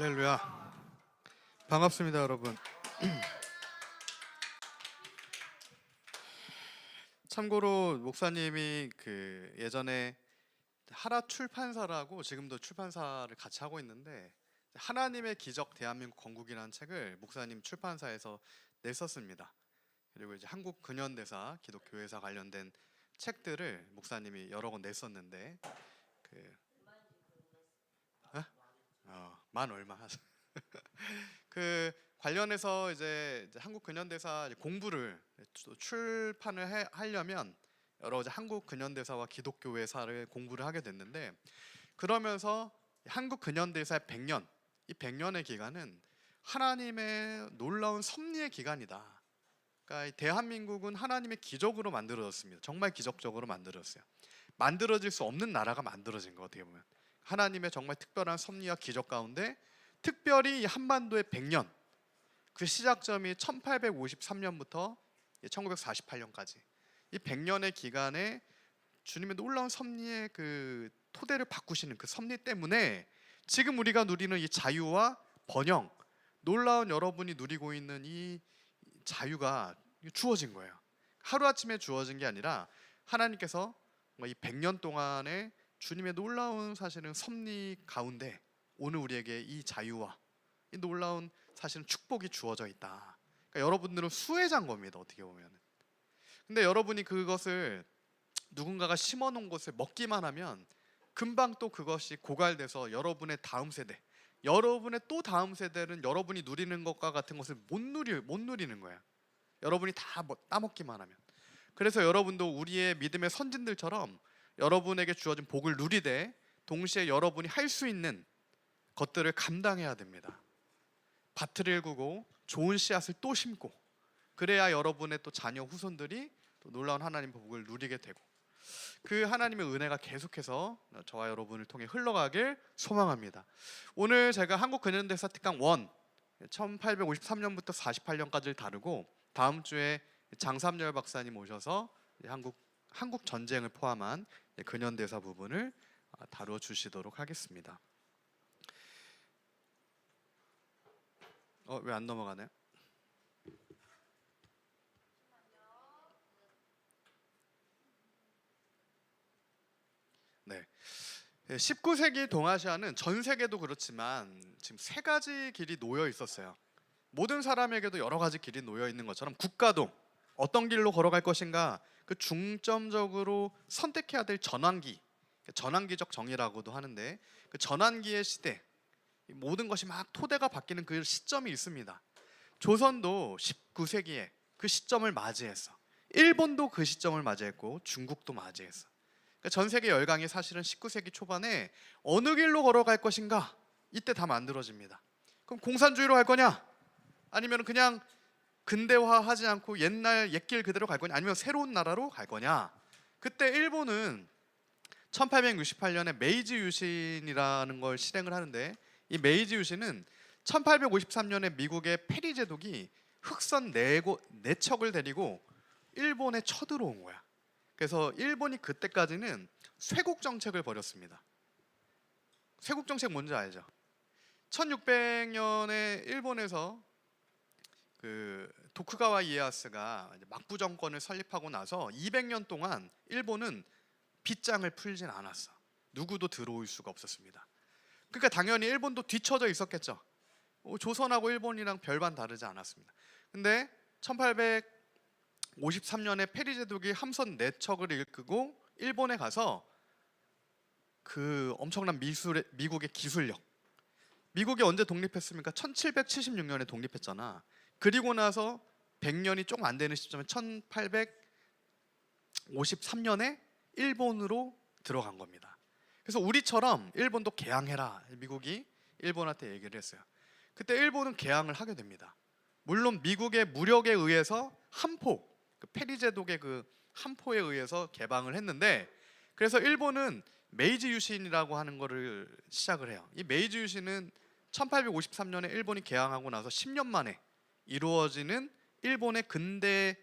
할렐루야. 반갑습니다, 여러분. 참고로 목사님이 예전에 하라 출판사라고 지금도 출판사를 같이 하고 있는데 하나님의 기적 대한민국 건국이라는 책을 목사님 출판사에서 냈었습니다. 그리고 이제 한국 근현대사 기독교회사 관련된 책들을 목사님이 여러 권 냈었는데 만 얼마 그 관련해서 이제 한국 근현대사 공부를 출판을 하려면 여러 이제 한국 근현대사와 기독교회사를 공부를 하게 됐는데, 그러면서 한국 근현대사의 100년, 이 100년의 기간은 하나님의 놀라운 섭리의 기간이다. 그러니까 이 대한민국은 하나님의 기적으로 만들어졌습니다. 정말 기적적으로 만들어졌어요. 만들어질 수 없는 나라가 만들어진 거, 어떻게 보면 하나님의 정말 특별한 섭리와 기적 가운데 특별히 한반도의 100년, 그 시작점이 1853년부터 1948년까지 이 100년의 기간에 주님의 놀라운 섭리의 그 토대를 바꾸시는 그 섭리 때문에 지금 우리가 누리는 이 자유와 번영, 놀라운 여러분이 누리고 있는 이 자유가 주어진 거예요. 하루아침에 주어진 게 아니라 하나님께서 이 100년 동안의 주님의 놀라운 사실은 섭리 가운데 오늘 우리에게 이 자유와 이 놀라운 사실은 축복이 주어져 있다. 그러니까 여러분들은 수혜자인 겁니다, 어떻게 보면. 근데 여러분이 그것을 누군가가 심어놓은 것을 먹기만 하면 금방 또 그것이 고갈돼서 여러분의 다음 세대, 여러분의 또 다음 세대는 여러분이 누리는 것과 같은 것을 못 누리는 거예요. 여러분이 다 따먹기만 하면. 그래서 여러분도 우리의 믿음의 선진들처럼 여러분에게 주어진 복을 누리되 동시에 여러분이 할 수 있는 것들을 감당해야 됩니다. 밭을 일구고 좋은 씨앗을 또 심고, 그래야 여러분의 또 자녀 후손들이 또 놀라운 하나님의 복을 누리게 되고, 그 하나님의 은혜가 계속해서 저와 여러분을 통해 흘러가길 소망합니다. 오늘 제가 한국 근현대사 특강 1 1853년부터 48년까지를 다루고, 다음 주에 장삼열 박사님 오셔서 한국 전쟁을 포함한 근현대사 부분을 다루어 주시도록 하겠습니다. 왜 안 넘어가나요? 네. 19세기 동아시아는 전 세계도 그렇지만 지금 세 가지 길이 놓여 있었어요. 모든 사람에게도 여러 가지 길이 놓여 있는 것처럼 국가도 어떤 길로 걸어갈 것인가, 그 중점적으로 선택해야 될 전환기, 전환기적 정의라고도 하는데, 그 전환기의 시대, 모든 것이 막 토대가 바뀌는 그 시점이 있습니다. 조선도 19세기에 그 시점을 맞이했어. 일본도 그 시점을 맞이했고 중국도 맞이했어. 그러니까 전 세계 열강이 사실은 19세기 초반에 어느 길로 걸어갈 것인가, 이때 다 만들어집니다. 그럼 공산주의로 갈 거냐, 아니면 그냥 근대화하지 않고 옛날 옛길 그대로 갈 거냐, 아니면 새로운 나라로 갈 거냐. 그때 일본은 1868년에 메이지 유신이라는 걸 실행을 하는데, 이 메이지 유신은 1853년에 미국의 페리 제독이 흑선 4척을 데리고 일본에 쳐들어온 거야. 그래서 일본이 그때까지는 쇄국 정책을 벌였습니다. 쇄국 정책 뭔지 알죠? 1600년에 일본에서 그 도쿠가와 이에야스가 막부 정권을 설립하고 나서 200년 동안 일본은 빗장을 풀진 않았어. 누구도 들어올 수가 없었습니다. 그러니까 당연히 일본도 뒤처져 있었겠죠. 조선하고 일본이랑 별반 다르지 않았습니다. 근데 1853년에 페리 제독이 함선 4척을 이끌고 일본에 가서 그 엄청난 미국의 기술력, 미국이 언제 독립했습니까? 1776년에 독립했잖아. 그리고 나서 100년이 조금 안 되는 시점에 1853년에 일본으로 들어간 겁니다. 그래서 우리처럼 일본도 개항해라, 미국이 일본한테 얘기를 했어요. 그때 일본은 개항을 하게 됩니다. 물론 미국의 무력에 의해서 한포, 그 페리 제독의 그 한포에 의해서 개방을 했는데, 그래서 일본은 메이지 유신이라고 하는 거를 시작을 해요. 이 메이지 유신은 1853년에 일본이 개항하고 나서 10년 만에 이루어지는 일본의 근대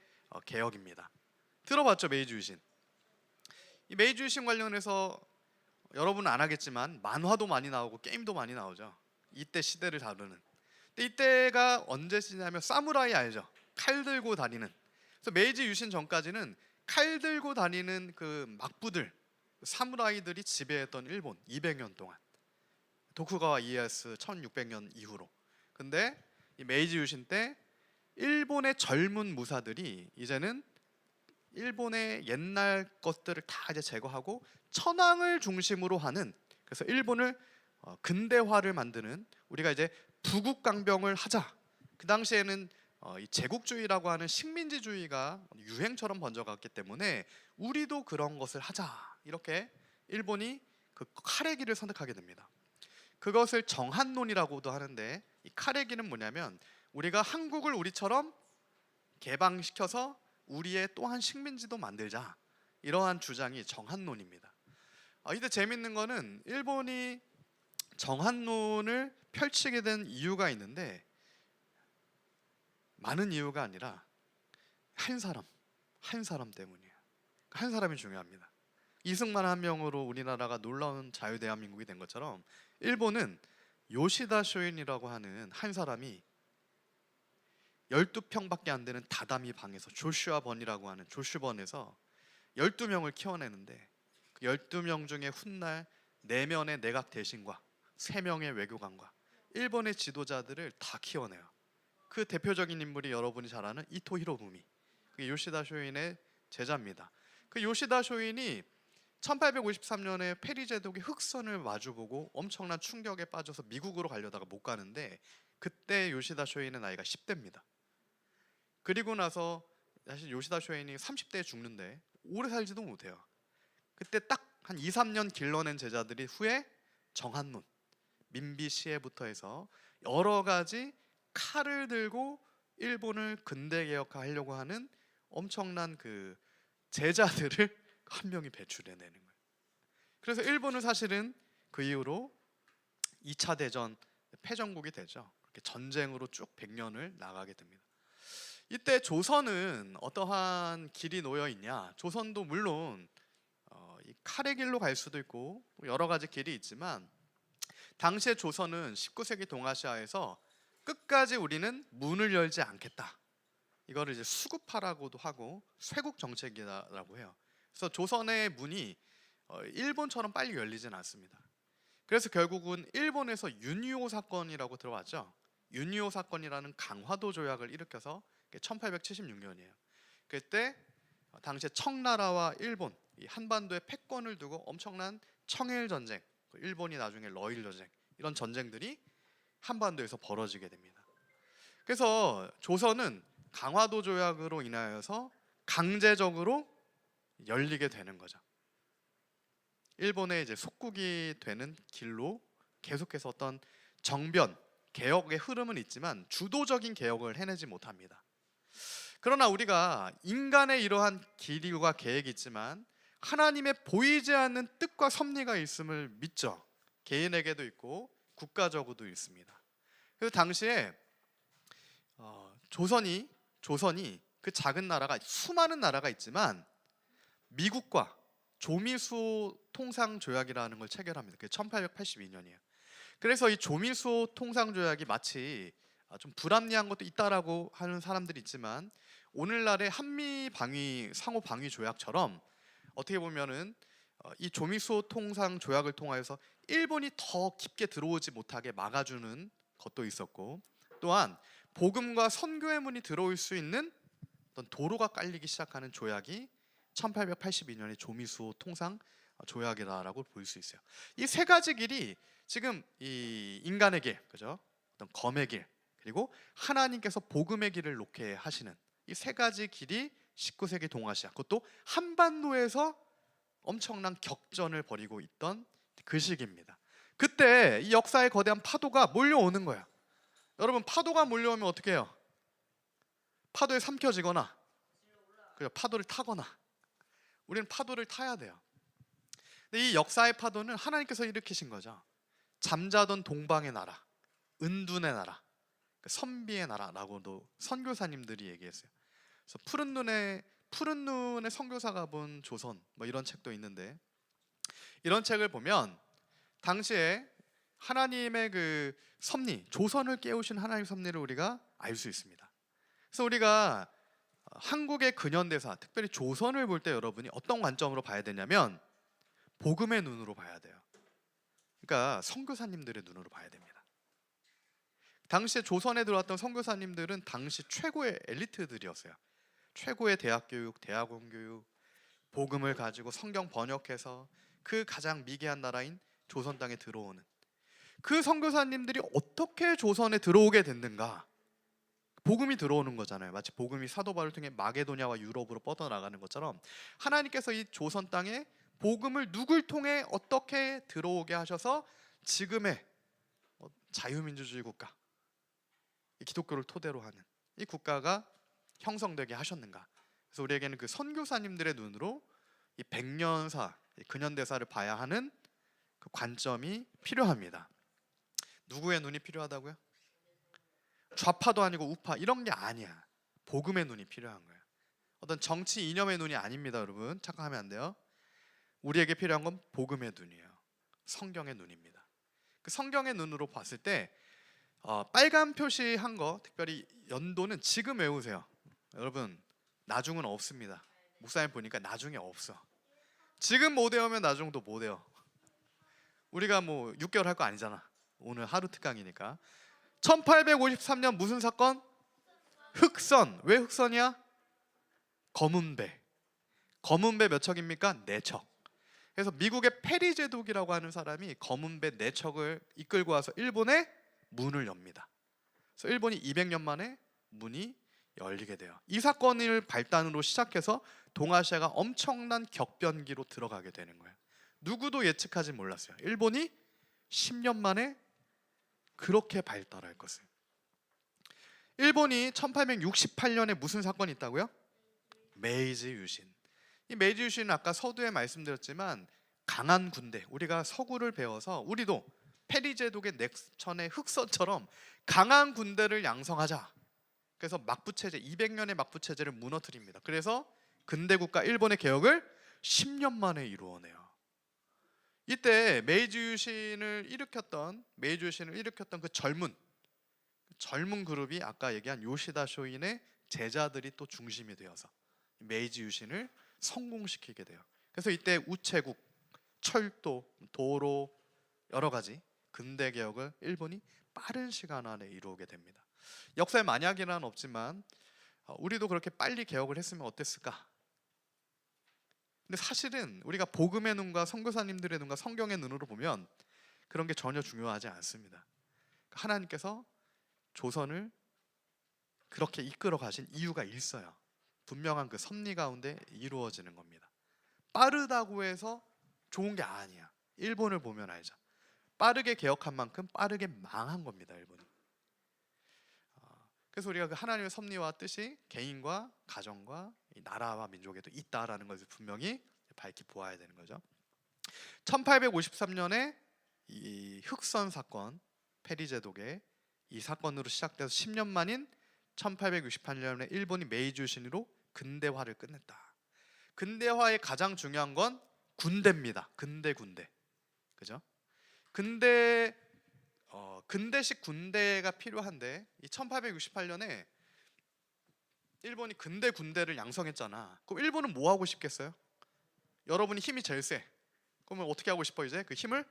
개혁입니다. 들어봤죠, 메이지 유신? 이 메이지 유신 관련해서 여러분은 안 하겠지만 만화도 많이 나오고 게임도 많이 나오죠. 이때 시대를 다루는. 근데 이때가 언제 시냐면 사무라이 알죠? 칼 들고 다니는. 그래서 메이지 유신 전까지는 칼 들고 다니는 그 막부들, 사무라이들이 지배했던 일본 200년 동안. 도쿠가와 이에야스 1600년 이후로. 근데 이 메이지 유신 때 일본의 젊은 무사들이 이제는 일본의 옛날 것들을 다 이제 제거하고 천황을 중심으로 하는, 그래서 일본을 근대화를 만드는, 우리가 이제 부국강병을 하자. 그 당시에는 이 제국주의라고 하는 식민지주의가 유행처럼 번져갔기 때문에 우리도 그런 것을 하자. 이렇게 일본이 그 칼의 길을 선택하게 됩니다. 그것을 정한론이라고도 하는데, 이 칼의 길은 뭐냐면 우리가 한국을 우리처럼 개방시켜서 우리의 또한 식민지도 만들자. 이러한 주장이 정한론입니다. 이때 재밌는 거는 일본이 정한론을 펼치게 된 이유가 있는데, 많은 이유가 아니라 한 사람 때문이에요. 한 사람이 중요합니다. 이승만 한 명으로 우리나라가 놀라운 자유대한민국이 된 것처럼 일본은 요시다 쇼인이라고 하는 한 사람이 12평밖에 안 되는 다다미 방에서, 조슈아 번이라고 하는 조슈번에서 12명을 키워내는데, 그 12명 중에 훗날 4명의 내각 대신과 3명의 외교관과 일본의 지도자들을 다 키워내요. 그 대표적인 인물이 여러분이 잘 아는 이토 히로부미, 그게 요시다 쇼인의 제자입니다. 그 요시다 쇼인이 1853년에 페리 제독의 흑선을 마주보고 엄청난 충격에 빠져서 미국으로 가려다가 못 가는데, 그때 요시다 쇼인의 나이가 10대입니다. 그리고 나서 사실 요시다 쇼인이 30대에 죽는데 오래 살지도 못해요. 그때 딱 한 2, 3년 길러낸 제자들이 후에 정한론, 민비시에부터 해서 여러 가지 칼을 들고 일본을 근대 개혁하려고 하는 엄청난 그 제자들을 한 명이 배출해내는 거예요. 그래서 일본은 사실은 그 이후로 2차 대전 패전국이 되죠. 그렇게 전쟁으로 쭉 100년을 나가게 됩니다. 이때 조선은 어떠한 길이 놓여 있냐? 조선도 물론 이 칼의 길로 갈 수도 있고 여러 가지 길이 있지만, 당시에 조선은 19세기 동아시아에서 끝까지 우리는 문을 열지 않겠다. 이거를 이제 수구파라고도 하고 쇄국 정책이라고 해요. 그래서 조선의 문이 일본처럼 빨리 열리진 않습니다. 그래서 결국은 일본에서 윤유호 사건이라고 들어봤죠? 윤유호 사건이라는 강화도 조약을 일으켜서 1876년이에요. 그때 당시에 청나라와 일본, 이 한반도의 패권을 두고 엄청난 청일 전쟁, 일본이 나중에 러일 전쟁, 이런 전쟁들이 한반도에서 벌어지게 됩니다. 그래서 조선은 강화도 조약으로 인하여서 강제적으로 열리게 되는 거죠. 일본의 이제 속국이 되는 길로 계속해서 어떤 정변, 개혁의 흐름은 있지만 주도적인 개혁을 해내지 못합니다. 그러나 우리가 인간의 이러한 길과 계획이 있지만 하나님의 보이지 않는 뜻과 섭리가 있음을 믿죠. 개인에게도 있고 국가적으로도 있습니다. 그래서 당시에 조선이 그 작은 나라가, 수많은 나라가 있지만 미국과 조미수호 통상조약이라는 걸 체결합니다. 그게 1882년이에요. 그래서 이 조미수호 통상조약이 마치 좀 불합리한 것도 있다라고 하는 사람들이 있지만, 오늘날의 한미 방위 상호 방위 조약처럼 어떻게 보면은 이 조미수호 통상 조약을 통하여서 일본이 더 깊게 들어오지 못하게 막아주는 것도 있었고, 또한 복음과 선교의 문이 들어올 수 있는 어떤 도로가 깔리기 시작하는 조약이 1882년의 조미수호 통상 조약이다라고 볼 수 있어요. 이 세 가지 길이 지금 이 인간의 길, 그죠? 어떤 검의 길, 그리고 하나님께서 복음의 길을 놓게 하시는 이 세 가지 길이 19세기 동아시아, 그것도 한반도에서 엄청난 격전을 벌이고 있던 그 시기입니다. 그때 이 역사의 거대한 파도가 몰려오는 거예요. 여러분, 파도가 몰려오면 어떻게 해요? 파도에 삼켜지거나, 그죠? 파도를 타거나. 우리는 파도를 타야 돼요. 근데 이 역사의 파도는 하나님께서 일으키신 거죠. 잠자던 동방의 나라, 은둔의 나라, 선비의 나라라고도 선교사님들이 얘기했어요. 그래서 푸른 눈의 선교사가 본 조선, 뭐 이런 책도 있는데, 이런 책을 보면 당시에 하나님의 그 섭리, 조선을 깨우신 하나님의 섭리를 우리가 알 수 있습니다. 그래서 우리가 한국의 근현대사, 특별히 조선을 볼 때 여러분이 어떤 관점으로 봐야 되냐면 복음의 눈으로 봐야 돼요. 그러니까 선교사님들의 눈으로 봐야 됩니다. 당시에 조선에 들어왔던 선교사님들은 당시 최고의 엘리트들이었어요. 최고의 대학 교육, 대학원 교육, 복음을 가지고 성경 번역해서 그 가장 미개한 나라인 조선 땅에 들어오는 그 선교사님들이 어떻게 조선에 들어오게 됐는가? 복음이 들어오는 거잖아요. 마치 복음이 사도 바울을 통해 마게도냐와 유럽으로 뻗어나가는 것처럼 하나님께서 이 조선 땅에 복음을 누굴 통해 어떻게 들어오게 하셔서 지금의 자유민주주의 국가, 이 기독교를 토대로 하는 이 국가가 형성되게 하셨는가? 그래서 우리에게는 그 선교사님들의 눈으로 이 백년사, 이 근현대사를 봐야 하는 그 관점이 필요합니다. 누구의 눈이 필요하다고요? 좌파도 아니고 우파 이런 게 아니야. 복음의 눈이 필요한 거예요. 어떤 정치 이념의 눈이 아닙니다, 여러분. 착각하면 안 돼요. 우리에게 필요한 건 복음의 눈이에요. 성경의 눈입니다. 그 성경의 눈으로 봤을 때 빨간 표시한 거, 특별히 연도는 지금 외우세요. 여러분, 나중은 없습니다. 목사님 보니까 나중에 없어. 지금 못 외우면 나중도 못 외워. 우리가 뭐 6개월 할 거 아니잖아. 오늘 하루 특강이니까. 1853년 무슨 사건? 흑선. 왜 흑선이야? 검은배. 검은배 몇 척입니까? 4척. 그래서 미국의 페리 제독이라고 하는 사람이 검은배 4척을 이끌고 와서 일본에 문을 엽니다. 그래서 일본이 200년 만에 문이 열리게 돼요. 이 사건을 발단으로 시작해서 동아시아가 엄청난 격변기로 들어가게 되는 거예요. 누구도 예측하지 몰랐어요. 일본이 10년 만에 그렇게 발달할 것을. 일본이 1868년에 무슨 사건이 있다고요? 메이지 유신. 이 메이지 유신은 아까 서두에 말씀드렸지만 강한 군대, 우리가 서구를 배워서 우리도 페리 제독의 넥천의 흑선처럼 강한 군대를 양성하자. 그래서 막부 체제, 200년의 막부 체제를 무너뜨립니다. 그래서 근대 국가 일본의 개혁을 10년 만에 이루어내요. 이때 메이지 유신을 일으켰던 그 젊은 그룹이 아까 얘기한 요시다 쇼인의 제자들이 또 중심이 되어서 메이지 유신을 성공시키게 돼요. 그래서 이때 우체국, 철도, 도로 여러 가지 근대 개혁을 일본이 빠른 시간 안에 이루게 됩니다. 역사에 만약이란 없지만 우리도 그렇게 빨리 개혁을 했으면 어땠을까? 근데 사실은 우리가 복음의 눈과 선교사님들의 눈과 성경의 눈으로 보면 그런 게 전혀 중요하지 않습니다. 하나님께서 조선을 그렇게 이끌어 가신 이유가 있어요. 분명한 그 섭리 가운데 이루어지는 겁니다. 빠르다고 해서 좋은 게 아니야. 일본을 보면 알죠. 빠르게 개혁한 만큼 빠르게 망한 겁니다, 일본은. 그래서 우리가 그 하나님의 섭리와 뜻이 개인과 가정과 이 나라와 민족에도 있다라는 것을 분명히 밝히 보아야 되는 거죠. 1853년에 이 흑선 사건, 페리 제독의 이 사건으로 시작돼서 10년 만인 1868년에 일본이 메이지 유신으로 근대화를 끝냈다. 근대화의 가장 중요한 건 군대입니다. 군대. 그죠? 근대식 군대가 필요한데 이 1868년에 일본이 근대 군대를 양성했잖아. 그럼 일본은 뭐 하고 싶겠어요? 여러분이 힘이 제일 세. 그러면 어떻게 하고 싶어 이제? 그 힘을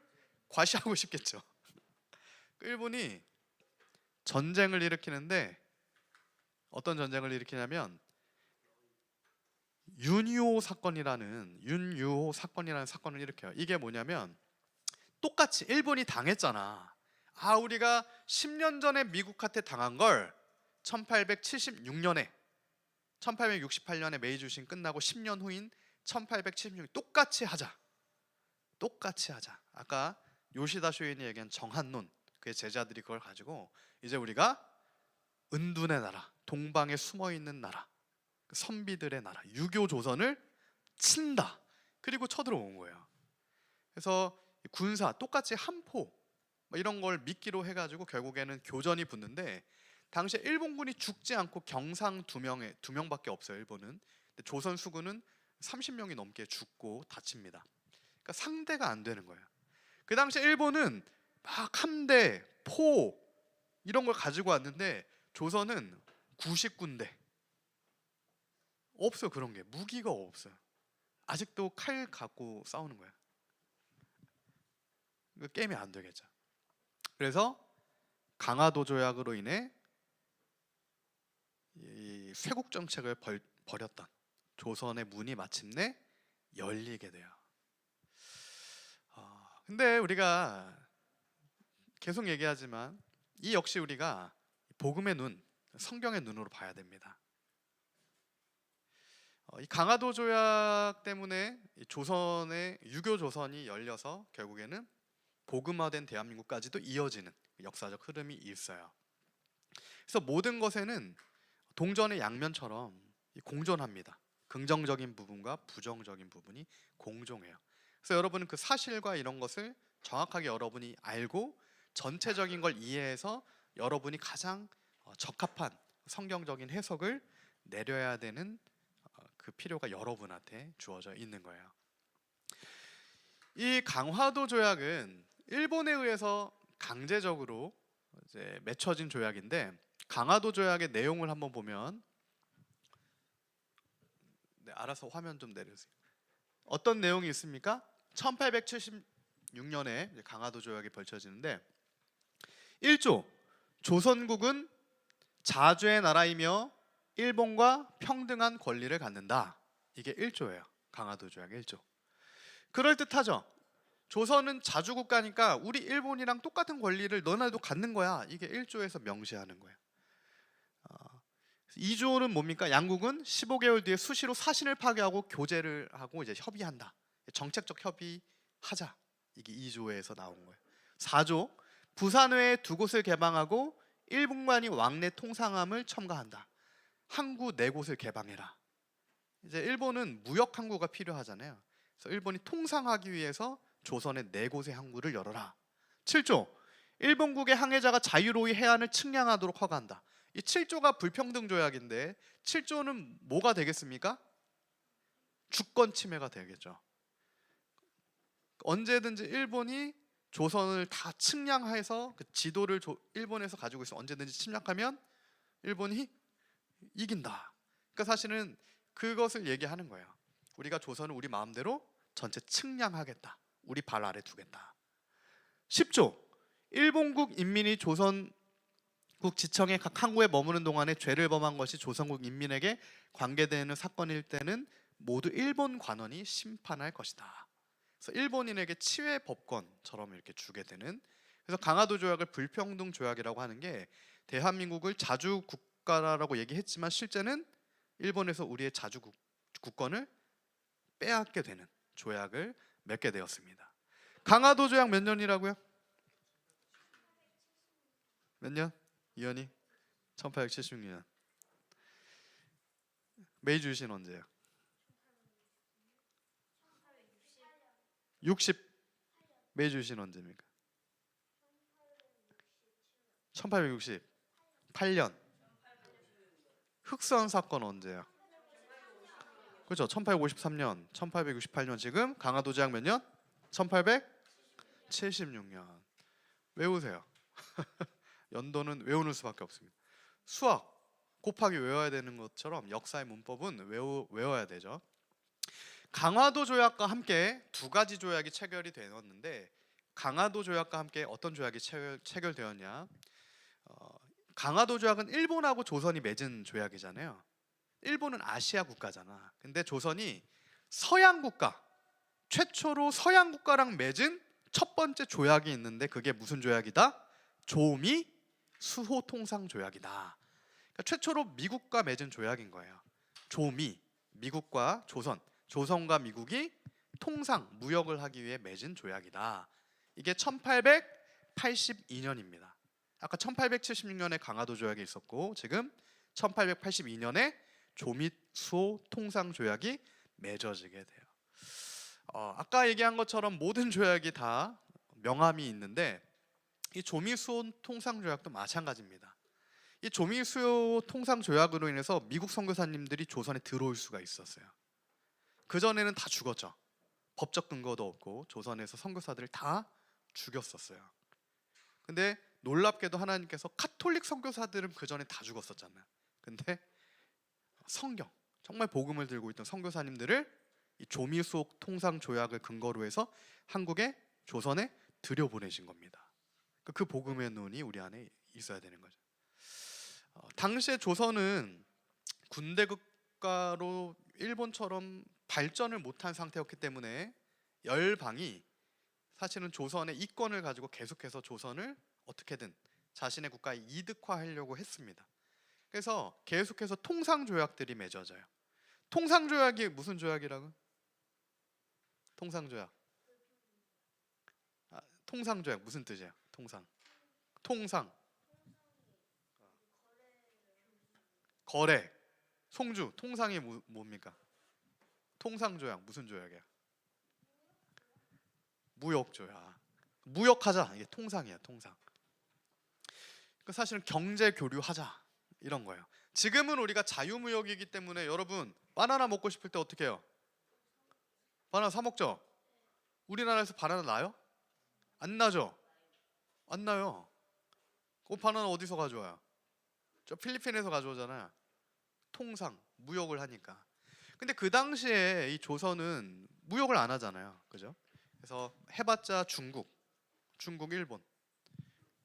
과시하고 싶겠죠. 일본이 전쟁을 일으키는데 어떤 전쟁을 일으키냐면 윤유호 사건이라는 사건을 일으켜요. 이게 뭐냐면 똑같이 일본이 당했잖아. 우리가 10년 전에 미국한테 당한 걸 1876년에 1868년에 메이지 유신 끝나고 10년 후인 1876년 똑같이 하자. 아까 요시다 쇼인이 얘기한 정한론, 그의 제자들이 그걸 가지고 이제 우리가 은둔의 나라, 동방에 숨어있는 나라, 선비들의 나라, 유교 조선을 친다. 그리고 쳐들어온 거예요. 그래서 군사 똑같이 한포 이런 걸 미끼로 해가지고 결국에는 교전이 붙는데 당시에 일본군이 죽지 않고 경상 2명밖에 없어요. 일본은. 근데 조선 수군은 30명이 넘게 죽고 다칩니다. 그러니까 상대가 안 되는 거예요. 그 당시에 일본은 막 함대, 포 이런 걸 가지고 왔는데 조선은 99군데 없어요. 그런 게 무기가 없어요. 아직도 칼 갖고 싸우는 거야. 이거 게임이 안 되겠죠. 그래서 강화도 조약으로 인해 이 쇄국 정책을 벌였던 조선의 문이 마침내 열리게 돼요. 근데 우리가 계속 얘기하지만 이 역시 우리가 복음의 눈, 성경의 눈으로 봐야 됩니다. 이 강화도 조약 때문에 조선의 유교 조선이 열려서 결국에는 복음화된 대한민국까지도 이어지는 역사적 흐름이 있어요. 그래서 모든 것에는 동전의 양면처럼 공존합니다. 긍정적인 부분과 부정적인 부분이 공존해요. 그래서 여러분은 그 사실과 이런 것을 정확하게 여러분이 알고 전체적인 걸 이해해서 여러분이 가장 적합한 성경적인 해석을 내려야 되는 그 필요가 여러분한테 주어져 있는 거예요. 이 강화도 조약은 일본에 의해서 강제적으로 이제 맺혀진 조약인데, 강화도 조약의 내용을 한번 보면, 네, 알아서 화면 좀 내려주세요. 어떤 내용이 있습니까? 1876년에 강화도 조약이 펼쳐지는데 1조 조선국은 자주의 나라이며 일본과 평등한 권리를 갖는다. 이게 1조예요. 강화도 조약 1조. 그럴듯하죠. 조선은 자주국가니까 우리 일본이랑 똑같은 권리를 너네도 갖는 거야. 이게 1조에서 명시하는 거예요. 2조는 뭡니까? 양국은 15개월 뒤에 수시로 사신을 파괴하고 교제를 하고 이제 협의한다. 정책적 협의하자. 이게 2조에서 나온 거예요. 4조 부산 외에 두 곳을 개방하고 일본관이 왕래 통상함을 첨가한다. 항구 4곳을 개방해라. 이제 일본은 무역 항구가 필요하잖아요. 그래서 일본이 통상하기 위해서 조선의 4곳의 항구를 열어라. 7조 일본국의 항해자가 자유로이 해안을 측량하도록 허가한다. 이 7조가 불평등 조약인데 7조는 뭐가 되겠습니까? 주권 침해가 되겠죠. 언제든지 일본이 조선을 다 측량해서 그 지도를 일본에서 가지고 있어 언제든지 침략하면 일본이 이긴다. 그러니까 사실은 그것을 얘기하는 거예요. 우리가 조선을 우리 마음대로 전체 측량하겠다. 우리 발 아래 두겠다. 10조 일본국 인민이 조선국 지청의 각 항구에 머무는 동안에 죄를 범한 것이 조선국 인민에게 관계되는 사건일 때는 모두 일본 관원이 심판할 것이다. 그래서 일본인에게 치외 법권처럼 이렇게 주게 되는, 그래서 강화도 조약을 불평등 조약이라고 하는 게 대한민국을 자주 국가라고 얘기했지만 실제는 일본에서 우리의 자주 국권을 빼앗게 되는 조약을 맺게 되었습니다. 강화도 조약 몇 년이라고요? 몇 년? 이현이? 1876년. 메이지 유신 언제예요? 60. 메이지 유신 언제입니까? 1868년. 흑선 사건 언제야? 그렇죠. 1853년, 1868년. 지금 강화도 조약 몇 년? 1876년. 외우세요. 연도는 외우는 수밖에 없습니다. 수학 곱하기 외워야 되는 것처럼 역사의 문법은 외워야 되죠. 강화도 조약과 함께 두 가지 조약이 체결이 되었는데, 강화도 조약과 함께 어떤 조약이 체결되었냐? 강화도 조약은 일본하고 조선이 맺은 조약이잖아요. 일본은 아시아 국가잖아. 근데 조선이 서양 국가, 최초로 서양 국가랑 맺은 첫 번째 조약이 있는데 그게 무슨 조약이다? 조미 수호 통상 조약이다. 그러니까 최초로 미국과 맺은 조약인 거예요. 조미, 미국과 조선과 미국이 통상 무역을 하기 위해 맺은 조약이다. 이게 1882년입니다. 아까 1876년에 강화도 조약이 있었고 지금 1882년에 조미 수호 통상 조약이 맺어지게 돼요. 아까 얘기한 것처럼 모든 조약이 다 명함이 있는데 이 조미수호 통상조약도 마찬가지입니다. 이 조미수호 통상조약으로 인해서 미국 선교사님들이 조선에 들어올 수가 있었어요. 그전에는 다 죽었죠. 법적 근거도 없고 조선에서 선교사들을 다 죽였었어요. 근데 놀랍게도 하나님께서 카톨릭 선교사들은 그 전에 다 죽었었잖아요. 근데 성경, 정말 복음을 들고 있던 선교사님들을 이 조미수옥 통상 조약을 근거로 해서 한국에 조선에 들여보내신 겁니다. 그 복음의 눈이 우리 안에 있어야 되는 거죠. 당시에 조선은 군대 국가로 일본처럼 발전을 못한 상태였기 때문에 열방이 사실은 조선의 이권을 가지고 계속해서 조선을 어떻게든 자신의 국가에 이득화하려고 했습니다. 그래서 계속해서 통상조약들이 맺어져요. 통상조약이 무슨 조약이라고? 통상조약. 통상조약 무슨 뜻이에요? 통상. 거래. 송주. 통상이 뭡니까? 통상조약 무슨 조약이야? 무역조약. 무역하자. 이게 통상이야, 통상. 사실은 경제 교류하자 이런 거예요. 지금은 우리가 자유무역이기 때문에 여러분 바나나 먹고 싶을 때 어떻게 해요? 바나나 사 먹죠? 우리나라에서 바나나 나요? 안 나죠? 안 나요. 그 바나나 어디서 가져와요? 저 필리핀에서 가져오잖아요. 통상, 무역을 하니까. 근데 그 당시에 이 조선은 무역을 안 하잖아요. 그죠? 그래서 해봤자 중국, 일본.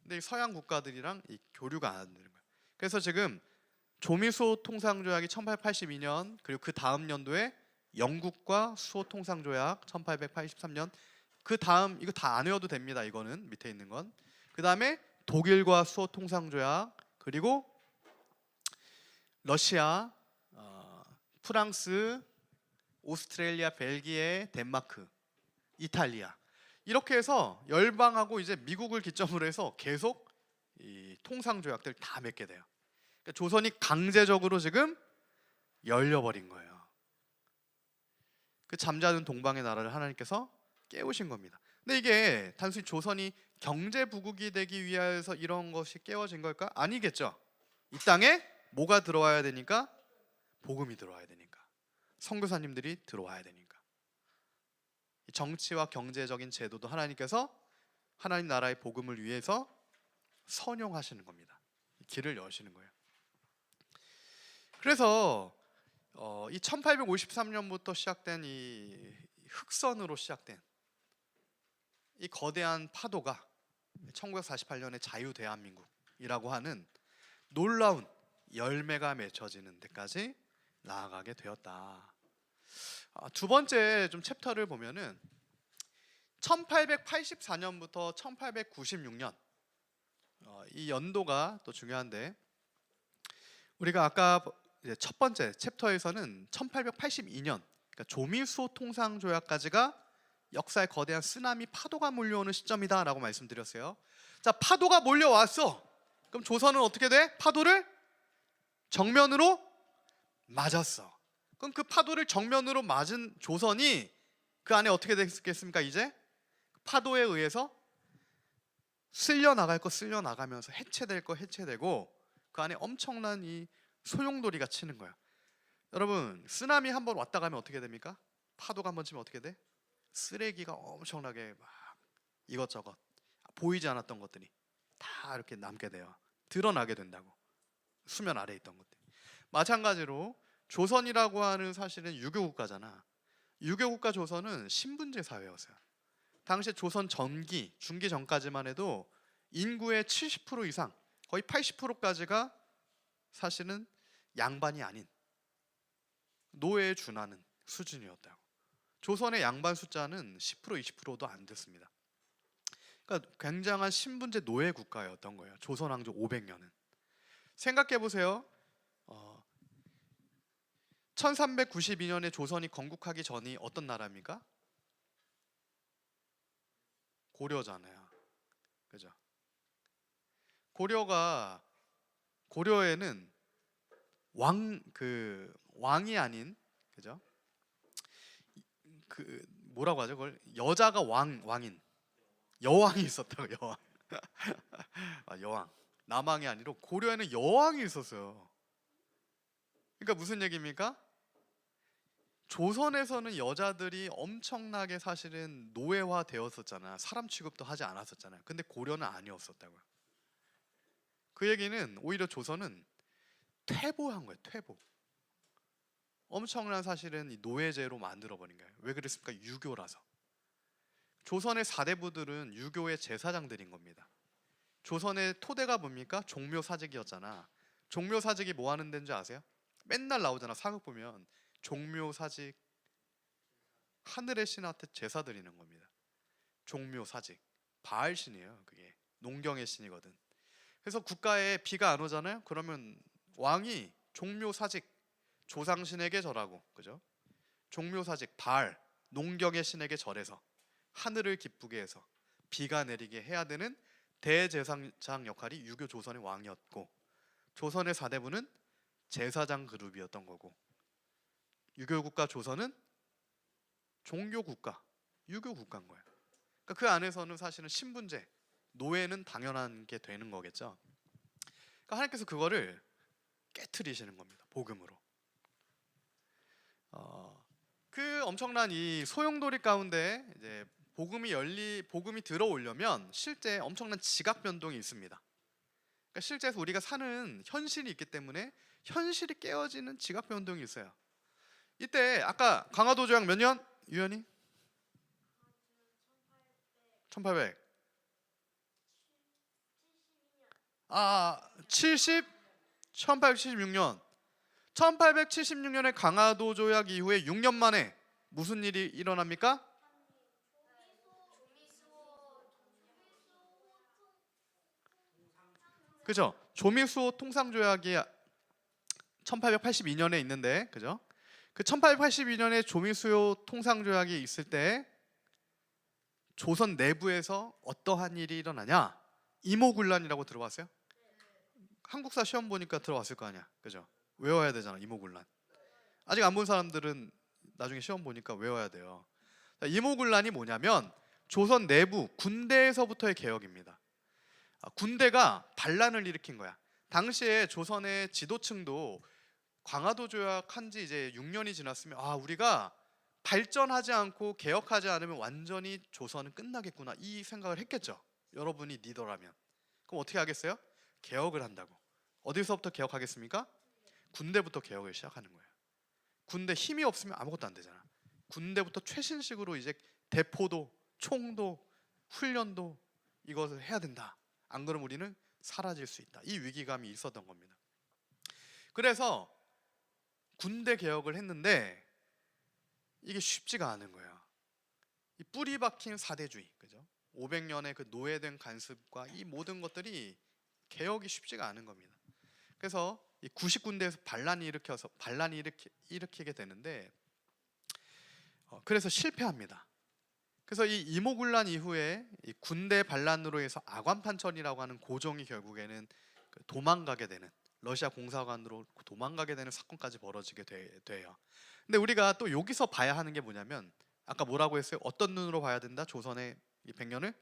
근데 이 서양 국가들이랑 이 교류가 안 되는 거예요. 그래서 지금 조미수호 통상조약이 1882년, 그리고 그 다음 연도에 영국과 수호 통상조약 1883년, 그 다음 이거 다 안 외워도 됩니다. 이거는 밑에 있는 건. 그 다음에 독일과 수호 통상조약, 그리고 러시아, 프랑스, 오스트레일리아, 벨기에, 덴마크, 이탈리아, 이렇게 해서 열방하고 이제 미국을 기점으로 해서 계속 이 통상조약들 다 맺게 돼요. 그러니까 조선이 강제적으로 지금 열려버린 거예요. 그 잠자는 동방의 나라를 하나님께서 깨우신 겁니다. 근데 이게 단순히 조선이 경제 부국이 되기 위해서 이런 것이 깨워진 걸까? 아니겠죠. 이 땅에 뭐가 들어와야 되니까? 복음이 들어와야 되니까. 선교사님들이 들어와야 되니까. 정치와 경제적인 제도도 하나님께서 하나님 나라의 복음을 위해서 선용하시는 겁니다. 길을 여시는 거예요. 그래서 이 1853년부터 시작된 이 흑선으로 시작된 이 거대한 파도가 1948년의 자유대한민국이라고 하는 놀라운 열매가 맺혀지는 데까지 나아가게 되었다. 두 번째 좀 챕터를 보면은 1884년부터 1896년 이 연도가 또 중요한데, 우리가 아까 이제 첫 번째 챕터에서는 1882년, 그러니까 조미수호 통상조약까지가 역사의 거대한 쓰나미 파도가 몰려오는 시점이다라고 말씀드렸어요. 자, 파도가 몰려왔어. 그럼 조선은 어떻게 돼? 파도를 정면으로 맞았어. 그럼 그 파도를 정면으로 맞은 조선이 그 안에 어떻게 됐겠습니까? 이제 파도에 의해서 쓸려나갈 거 쓸려나가면서 해체될 거 해체되고, 그 안에 엄청난 이 소용돌이가 치는 거야. 여러분, 쓰나미 한번 왔다 가면 어떻게 됩니까? 파도가 한번 치면 어떻게 돼? 쓰레기가 엄청나게 막 이것저것 보이지 않았던 것들이 다 이렇게 남게 돼요. 드러나게 된다고. 수면 아래에 있던 것들. 마찬가지로 조선이라고 하는 사실은 유교국가잖아. 유교국가 조선은 신분제 사회였어요. 당시 조선 전기, 중기 전까지만 해도 인구의 70% 이상, 거의 80%까지가 사실은 양반이 아닌 노예에 준하는 수준이었다고. 조선의 양반 숫자는 10% 20%도 안 됐습니다. 그러니까 굉장한 신분제 노예 국가였던 거예요. 조선 왕조 500년은. 생각해 보세요. 1392년에 조선이 건국하기 전이 어떤 나라입니까? 고려잖아요. 그죠? 고려에는 왕이 아닌, 그죠? 그 뭐라고 하죠? 그걸 여자가 왕인 여왕이 있었다고. 여왕. 여왕. 남왕이 아니라 고려에는 여왕이 있었어요. 그러니까 무슨 얘기입니까? 조선에서는 여자들이 엄청나게 사실은 노예화 되었었잖아. 사람 취급도 하지 않았었잖아요. 근데 고려는 아니었었다고요. 그 얘기는 오히려 조선은 퇴보한 거예요. 퇴보. 엄청난 사실은 이 노예제로 만들어버린 거예요. 왜 그랬습니까? 유교라서. 조선의 사대부들은 유교의 제사장들인 겁니다. 조선의 토대가 뭡니까? 종묘사직이었잖아. 종묘사직이 뭐 하는 데인지 아세요? 맨날 나오잖아. 사극 보면 종묘사직, 하늘의 신한테 제사 드리는 겁니다. 종묘사직, 바알신이에요. 그게 농경의 신이거든. 그래서 국가에 비가 안 오잖아요. 그러면 왕이 종묘사직, 조상신에게 절하고, 그죠? 종묘사직, 바알, 농경의 신에게 절해서 하늘을 기쁘게 해서 비가 내리게 해야 되는 대제사장 역할이 유교 조선의 왕이었고, 조선의 사대부는 제사장 그룹이었던 거고, 유교 국가 조선은 종교 국가, 유교 국가인 거예요. 그러니까 그 안에서는 사실은 신분제, 노예는 당연한 게 되는 거겠죠. 그러니까 하나님께서 그거를 깨트리시는 겁니다. 복음으로. 그 엄청난 이 소용돌이 가운데 이제 복음이 들어오려면 실제 엄청난 지각 변동이 있습니다. 그러니까 실제에서 우리가 사는 현실이 있기 때문에 현실이 깨어지는 지각 변동이 있어요. 이때 아까 강화도 조약 몇 년? 유연이? 1800. 1876년. 1876년에 강화도 조약 이후에 6년 만에 무슨 일이 일어납니까? 그죠? 조미수호 통상조약이 1882년에 있는데, 그죠? 그 1882년에 조미수호 통상조약이 있을 때 조선 내부에서 어떠한 일이 일어나냐? 이모군란이라고 들어봤어요? 한국사 시험 보니까 들어봤을 거 아니야, 그죠? 외워야 되잖아, 이모군란. 아직 안 본 사람들은 나중에 시험 보니까 외워야 돼요. 이모군란이 뭐냐면 조선 내부 군대에서부터의 개혁입니다. 군대가 반란을 일으킨 거야. 당시에 조선의 지도층도 강화도 조약한 지 이제 6년이 지났으면 우리가 발전하지 않고 개혁하지 않으면 완전히 조선은 끝나겠구나 이 생각을 했겠죠. 여러분이 리더라면. 그럼 어떻게 하겠어요? 개혁을 한다고. 어디서부터 개혁하겠습니까? 군대부터 개혁을 시작하는 거예요. 군대 힘이 없으면 아무것도 안 되잖아. 군대부터 최신식으로 이제 대포도, 총도, 훈련도 이것을 해야 된다. 안 그러면 우리는 사라질 수 있다. 이 위기감이 있었던 겁니다. 그래서 군대 개혁을 했는데 이게 쉽지가 않은 거예요. 이 뿌리 박힌 사대주의, 그죠? 500년의 그 노예된 간습과 이 모든 것들이 개혁이 쉽지가 않은 겁니다. 그래서 이 90군데에서 반란이 일으키게 되는데 그래서 실패합니다. 그래서 이 이모군란 이후에 이 군대 반란으로 해서 아관판천이라고 하는 고종이 결국에는 도망가게 되는, 러시아 공사관으로 도망가게 되는 사건까지 벌어지게 돼요. 근데 우리가 또 여기서 봐야 하는 게 뭐냐면 아까 뭐라고 했어요? 어떤 눈으로 봐야 된다? 조선의 이 100년을?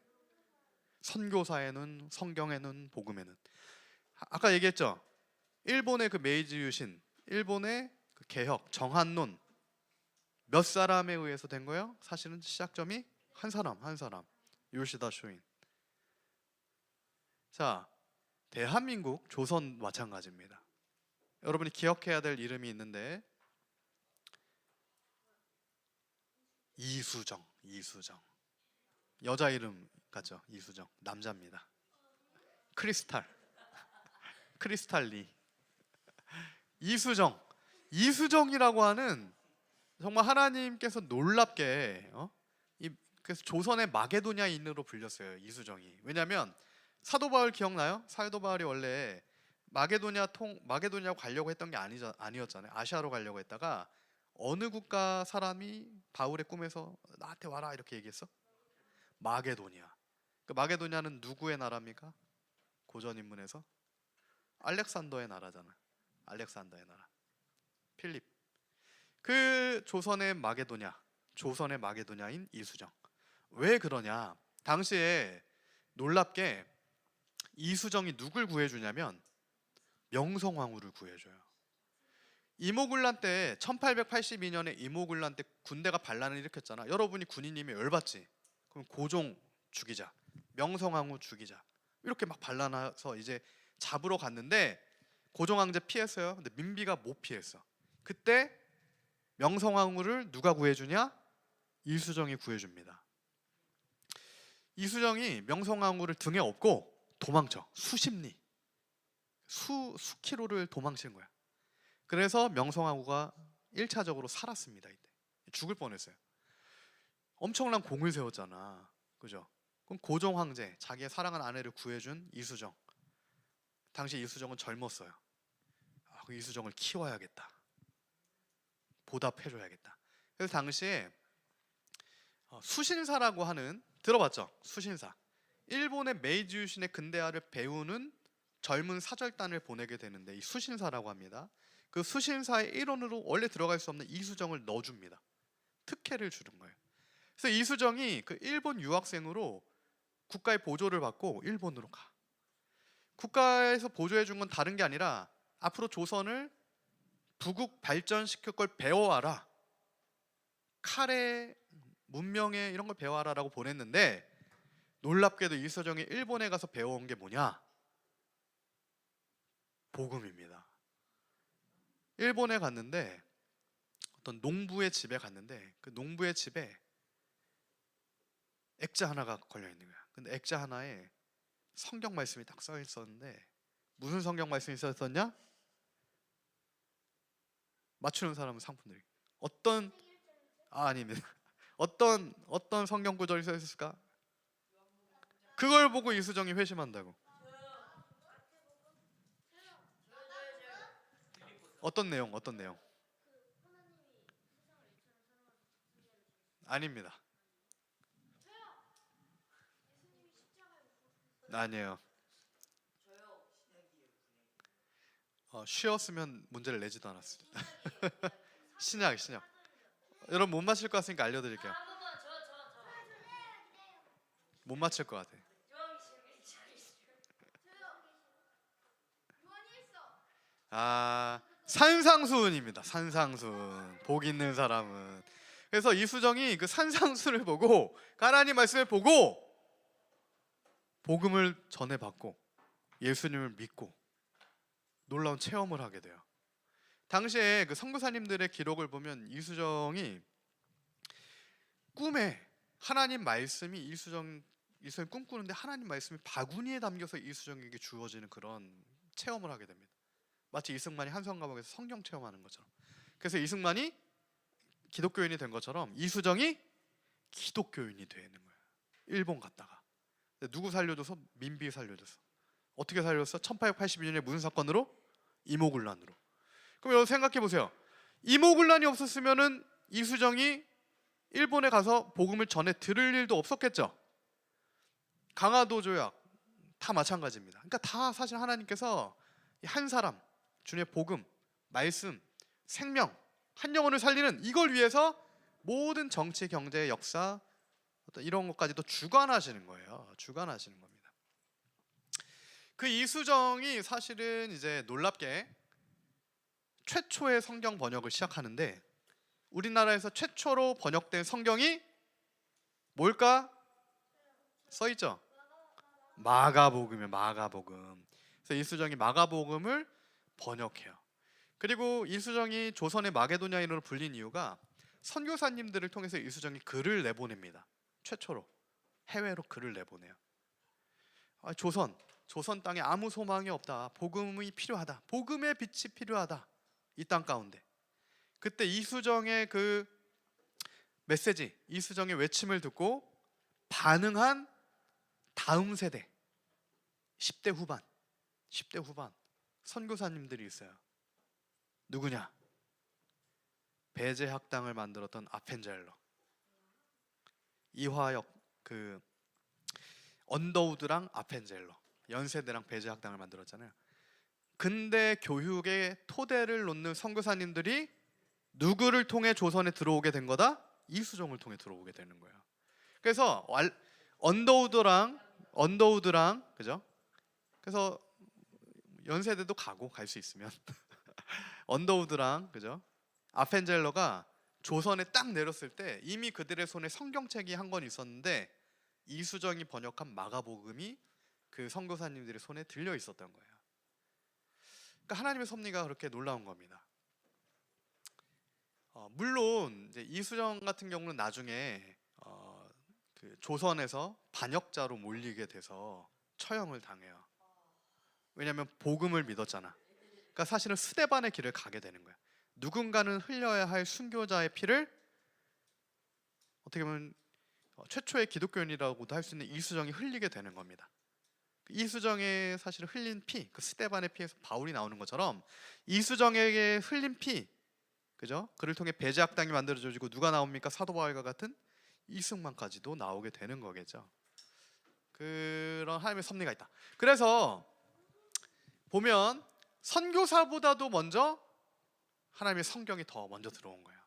선교사의 눈, 성경의 눈, 복음의 눈. 아까 얘기했죠? 일본의 그 메이지 유신, 일본의 그 개혁, 정한론 몇 사람에 의해서 된 거예요? 사실은 시작점이 한 사람 요시다 쇼인. 자, 대한민국, 조선 마찬가지입니다. 여러분이 기억해야 될 이름이 있는데 이수정. 여자 이름 같죠? 이수정. 남자입니다. 크리스탈리. 이수정이라고 하는 정말 하나님께서 놀랍게 그래서 조선의 마게도냐인으로 불렸어요. 이수정이. 왜냐하면 사도 바울 기억나요? 사도 바울이 원래 마게도냐로 가려고 했던 게 아니었잖아요. 아시아로 가려고 했다가 어느 국가 사람이 바울의 꿈에서 나한테 와라 이렇게 얘기했어? 마게도냐. 그 마게도냐는 누구의 나라입니까? 고전 인문에서 알렉산더의 나라잖아. 알렉산더의 나라. 필립. 그 조선의 마게도냐인 이수정. 왜 그러냐? 당시에 놀랍게 이수정이 누굴 구해주냐면 명성황후를 구해줘요. 이모군란 때 1882년에 이모군란 때 군대가 반란을 일으켰잖아. 여러분이 군인이면 열받지. 그럼 고종 죽이자, 명성황후 죽이자, 이렇게 막 반란해서 이제 잡으러 갔는데 고종 황제 피했어요. 근데 민비가 못 피했어. 그때 명성황후를 누가 구해주냐? 이수정이 구해줍니다. 이수정이 명성황후를 등에 업고 도망쳐. 수십리, 수킬로를 도망친 거야. 그래서 명성황후가 1차적으로 살았습니다. 이때 죽을 뻔했어요. 엄청난 공을 세웠잖아, 그죠? 그럼 고종 황제, 자기의 사랑하는 아내를 구해준 이수정. 당시 이수정은 젊었어요. 그 이수정을 키워야겠다, 보답해줘야겠다. 그래서 당시에 수신사라고 하는, 들어봤죠? 수신사. 일본의 메이지 유신의 근대화를 배우는 젊은 사절단을 보내게 되는데 이 수신사라고 합니다. 그 수신사의 일원으로 원래 들어갈 수 없는 이수정을 넣어줍니다. 특혜를 주는 거예요. 그래서 이수정이 그 일본 유학생으로 국가의 보조를 받고 일본으로 가. 국가에서 보조해 준 건 다른 게 아니라 앞으로 조선을 부국 발전시킬 걸 배워와라, 칼에 문명에 이런 걸 배워와라라고 보냈는데, 놀랍게도 이수정이 일본에 가서 배워온 게 뭐냐? 복음입니다. 일본에 갔는데 어떤 농부의 집에 갔는데 그 농부의 집에 액자 하나가 걸려 있는 거야. 근데 액자 하나에 성경 말씀이 딱 써 있었는데 무슨 성경 말씀이 써 있었냐? 맞추는 사람은 상품 드릴게요. 아닙니다. 어떤 성경 구절이 써 있을까? 그걸 보고 이수정이 회심한다고. 어떤 내용? 아닙니다. 아니에요. 쉬었으면 문제를 내지도 않았어요. 신약. 여러분 못 맞힐 것 같으니까 알려드릴게요. 못 맞힐 것 같아. 산상수훈입니다. 산상수훈. 복 있는 사람은. 그래서 이수정이 그 산상수를 보고, 하나님 말씀을 보고 복음을 전해받고 예수님을 믿고 놀라운 체험을 하게 돼요. 당시에 그 선교사님들의 기록을 보면 이수정이 꿈에 하나님 말씀이 이수정이 꿈꾸는데 하나님 말씀이 바구니에 담겨서 이수정에게 주어지는 그런 체험을 하게 됩니다. 마치 이승만이 한성감옥에서 성경 체험하는 것처럼. 그래서 이승만이 기독교인이 된 것처럼 이수정이 기독교인이 되는 거예요. 일본 갔다가. 누구 살려줘서? 민비 살려줬어. 어떻게 살려줬어? 1882년에 무슨 사건으로? 이모군란으로. 그럼 여러분 생각해 보세요. 이모군란이 없었으면은 이수정이 일본에 가서 복음을 전해 들을 일도 없었겠죠. 강화도 조약 다 마찬가지입니다. 그러니까 다 사실 하나님께서 한 사람, 주님의 복음, 말씀, 생명, 한 영혼을 살리는 이걸 위해서 모든 정치, 경제, 역사 어떤 이런 것까지도 주관하시는 거예요. 주관하시는 겁니다. 그 이수정이 사실은 이제 놀랍게 최초의 성경 번역을 시작하는데, 우리나라에서 최초로 번역된 성경이 뭘까? 써있죠? 마가복음이에요. 마가복음. 그래서 이수정이 마가복음을 번역해요. 그리고 이수정이 조선의 마게도냐인으로 불린 이유가 선교사님들을 통해서 이수정이 글을 내보냅니다. 최초로 해외로 글을 내보내요. 조선 땅에 아무 소망이 없다. 복음이 필요하다. 복음의 빛이 필요하다. 이 땅 가운데. 그때 이수정의 그 메시지, 이수정의 외침을 듣고 반응한 다음 세대 10대 후반 선교사님들이 있어요. 누구냐? 배제학당을 만들었던 아펜젤러, 이화역 그 언더우드랑 아펜젤러, 연세대랑 배제학당을 만들었잖아요. 근대 교육의 토대를 놓는 선교사님들이 누구를 통해 조선에 들어오게 된 거다? 이수정을 통해 들어오게 되는 거예요. 그래서 언더우드랑 그죠? 그래서 연세대도 갈 수 있으면 언더우드랑 그죠? 아펜젤러가 조선에 딱 내렸을 때 이미 그들의 손에 성경책이 한 권 있었는데 이수정이 번역한 마가복음이 그 선교사님들의 손에 들려 있었던 거예요. 그러니까 하나님의 섭리가 그렇게 놀라운 겁니다. 물론 이제 이수정 같은 경우는 나중에 그 조선에서 반역자로 몰리게 돼서 처형을 당해요. 왜냐하면 복음을 믿었잖아. 그러니까 사실은 스데반의 길을 가게 되는 거야. 누군가는 흘려야 할 순교자의 피를 어떻게 보면 최초의 기독교인이라고도 할 수 있는 이수정이 흘리게 되는 겁니다. 이수정의 사실 흘린 피, 그 스데반의 피에서 바울이 나오는 것처럼 이수정에게 흘린 피, 그죠? 그를 통해 배제학당이 만들어지고 누가 나옵니까? 사도 바울과 같은 이승만까지도 나오게 되는 거겠죠. 그런 하나님의 섭리가 있다. 그래서 보면 선교사보다도 먼저 하나님의 성경이 더 먼저 들어온 거예요.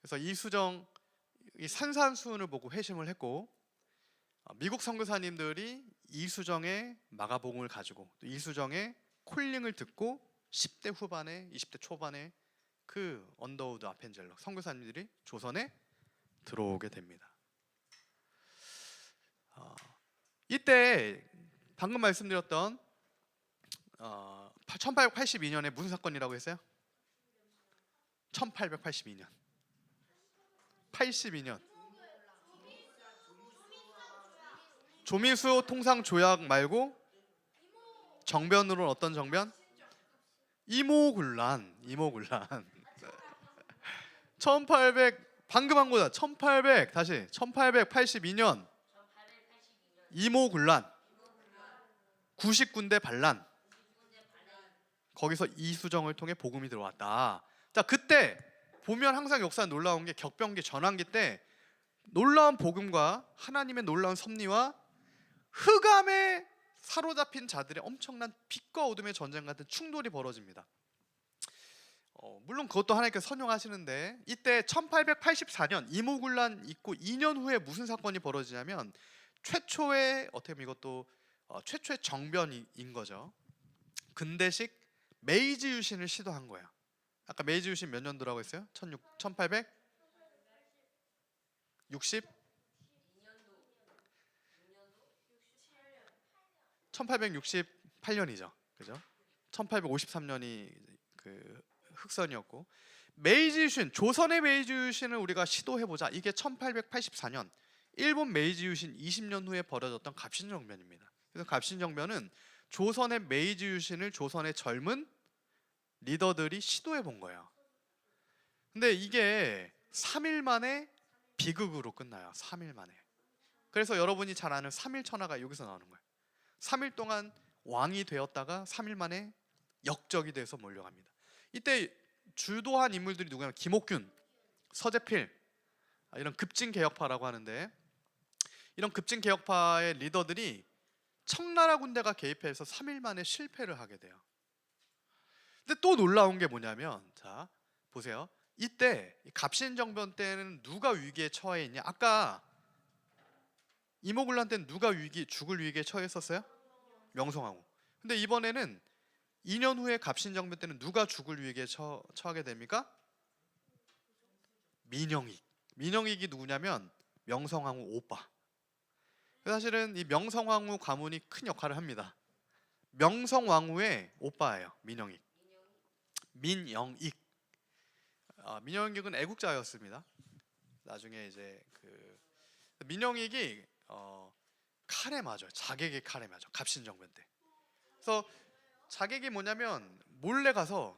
그래서 이수정 이 산산수훈을 보고 회심을 했고, 미국 선교사님들이 이수정의 마가복음을 가지고 또 이수정의 콜링을 듣고 10대 후반에 20대 초반에 그 언더우드 아펜젤러 선교사님들이 조선에 들어오게 됩니다. 이때 방금 말씀드렸던 1882년에 무슨 사건이라고 했어요? 1882년 82년 조미수 통상 조약 말고 정변으로는 어떤 정변? 이모군란 1800 방금 한 거다. 1882년 이모군란 90군데 반란 거기서 이수정을 통해 복음이 들어왔다. 자, 그때 보면 항상 역사는 놀라운 게 격변기 전환기 때 놀라운 복음과 하나님의 놀라운 섭리와 흑암에 사로잡힌 자들의 엄청난 빛과 어둠의 전쟁 같은 충돌이 벌어집니다. 물론 그것도 하나님께서 선용하시는데 이때 1884년 이모군란 있고 2년 후에 무슨 사건이 벌어지냐면 최초의 어떻게 보면 이것도 최초의 정변인 거죠. 근대식 메이지 유신을 시도한 거예요. 아까 메이지 유신 몇 년도라고 했어요? 1868년이죠. 그죠? 1853년이 그 흑선이었고 메이지 유신, 조선의 메이지 유신을 우리가 시도해 보자. 이게 1884년 일본 메이지 유신 20년 후에 벌어졌던 갑신정변입니다. 그래서 갑신정변은 조선의 메이지 유신을 조선의 젊은 리더들이 시도해 본 거예요. 근데 이게 3일 만에 비극으로 끝나요. 3일 만에. 그래서 여러분이 잘 아는 3일 천하가 여기서 나오는 거예요. 3일 동안 왕이 되었다가 3일 만에 역적이 돼서 몰려갑니다. 이때 주도한 인물들이 누구냐면 김옥균, 서재필 이런 급진개혁파라고 하는데 이런 급진개혁파의 리더들이 청나라 군대가 개입해서 3일 만에 실패를 하게 돼요. 근데 또 놀라운 게 뭐냐면 자 보세요. 이때 갑신정변 때는 누가 위기에 처해 있냐? 아까 이모군란 때는 누가 죽을 위기에 처했었어요? 명성황후. 근데 이번에는 2년 후에 갑신정변 때는 누가 죽을 위기에 처하게 됩니까? 민영익. 민영익이 누구냐면 명성황후 오빠. 사실은 이 명성황후 가문이 큰 역할을 합니다. 명성황후의 오빠예요. 민영익. 민영익은 애국자였습니다. 나중에 이제 그 민영익이 칼에 맞아요. 자객의 칼에 맞아. 갑신정변 때. 그래서 자객이 뭐냐면 몰래 가서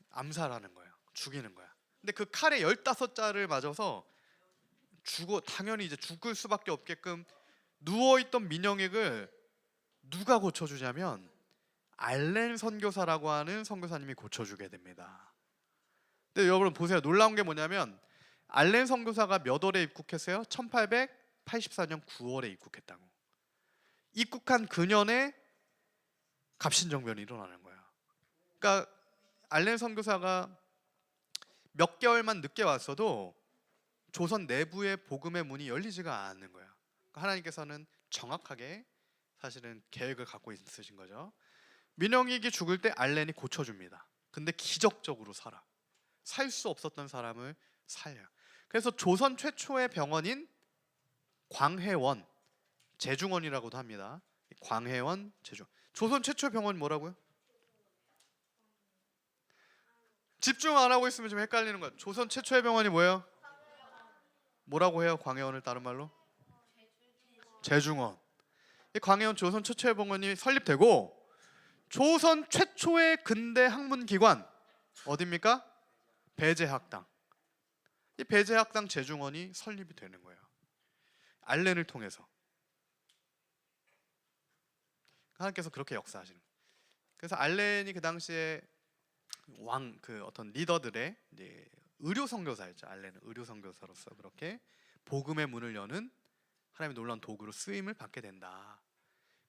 암살하는 거예요. 죽이는 거야. 근데 그 칼에 15자를 맞아서 당연히 이제 죽을 수밖에 없게끔 누워있던 민영익을 누가 고쳐주냐면 알렌 선교사라고 하는 선교사님이 고쳐주게 됩니다. 근데 여러분 보세요. 놀라운 게 뭐냐면 알렌 선교사가 몇 월에 입국했어요? 1884년 9월에 입국했다고. 입국한 그년에 갑신정변이 일어나는 거예요. 그러니까 알렌 선교사가 몇 개월만 늦게 왔어도 조선 내부의 복음의 문이 열리지가 않는 거예요. 그러니까 하나님께서는 정확하게 사실은 계획을 갖고 있으신 거죠. 민영익이 죽을 때 알렌이 고쳐줍니다. 근데 기적적으로 살아. 살 수 없었던 사람을 살려. 그래서 조선 최초의 병원인 광해원, 제중원이라고도 합니다. 광해원, 제중원. 조선 최초 병원이 뭐라고요? 집중 안 하고 있으면 좀 헷갈리는 거야. 조선 최초의 병원이 뭐예요? 뭐라고 해요? 광해원을 다른 말로? 제중원. 이 광해원 조선 최초의 병원이 설립되고 조선 최초의 근대 학문 기관 어디입니까? 배제학당. 이 배제학당 제중원이 설립이 되는 거예요. 알렌을 통해서. 하나님께서 그렇게 역사하시는 거예요. 그래서 알렌이 그 당시에 그 어떤 리더들의 이제 의료 선교사였죠. 알렌은 의료 선교사로서 그렇게 복음의 문을 여는 하나님의 놀라운 도구로 쓰임을 받게 된다.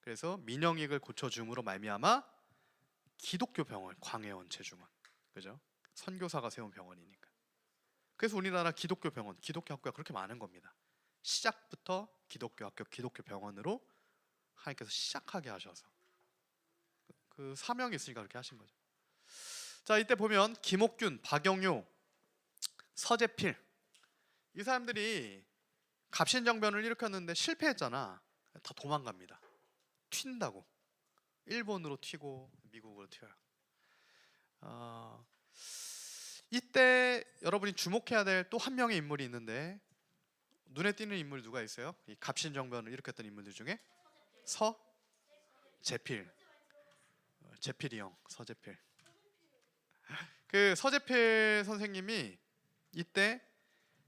그래서 민영익을 고쳐줌으로 말미암아 기독교 병원 광해원 제중원, 그죠? 선교사가 세운 병원이니까. 그래서 우리나라 기독교 병원, 기독교 학교가 그렇게 많은 겁니다. 시작부터 기독교 학교, 기독교 병원으로 하나님께서 시작하게 하셔서 그 사명이 있으니까 그렇게 하신 거죠. 자, 이때 보면 김옥균, 박영효, 서재필 이 사람들이 갑신정변을 일으켰는데 실패했잖아. 다 도망갑니다. 튄다고. 일본으로 튀고 미국으로 튀어요. 이때 여러분이 주목해야 될 또 한 명의 인물이 있는데 눈에 띄는 인물이 누가 있어요? 이 갑신정변을 일으켰던 인물들 중에 서재필, 재필이 형, 서재필. 그 서재필 선생님이 이때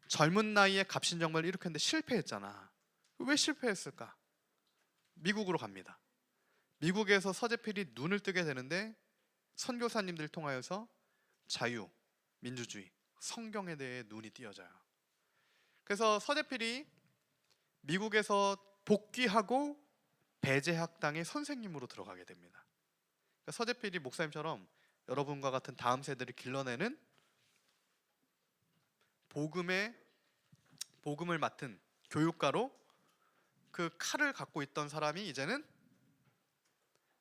젊은 나이에 갑신정변을 일으켰는데 실패했잖아. 왜 실패했을까? 미국으로 갑니다. 미국에서 서재필이 눈을 뜨게 되는데 선교사님들 통하여서 자유, 민주주의, 성경에 대해 눈이 띄어져요. 그래서 서재필이 미국에서 복귀하고 배제학당의 선생님으로 들어가게 됩니다. 그러니까 서재필이 목사님처럼 여러분과 같은 다음 세대를 길러내는 복음을 맡은 교육가로 그 칼을 갖고 있던 사람이 이제는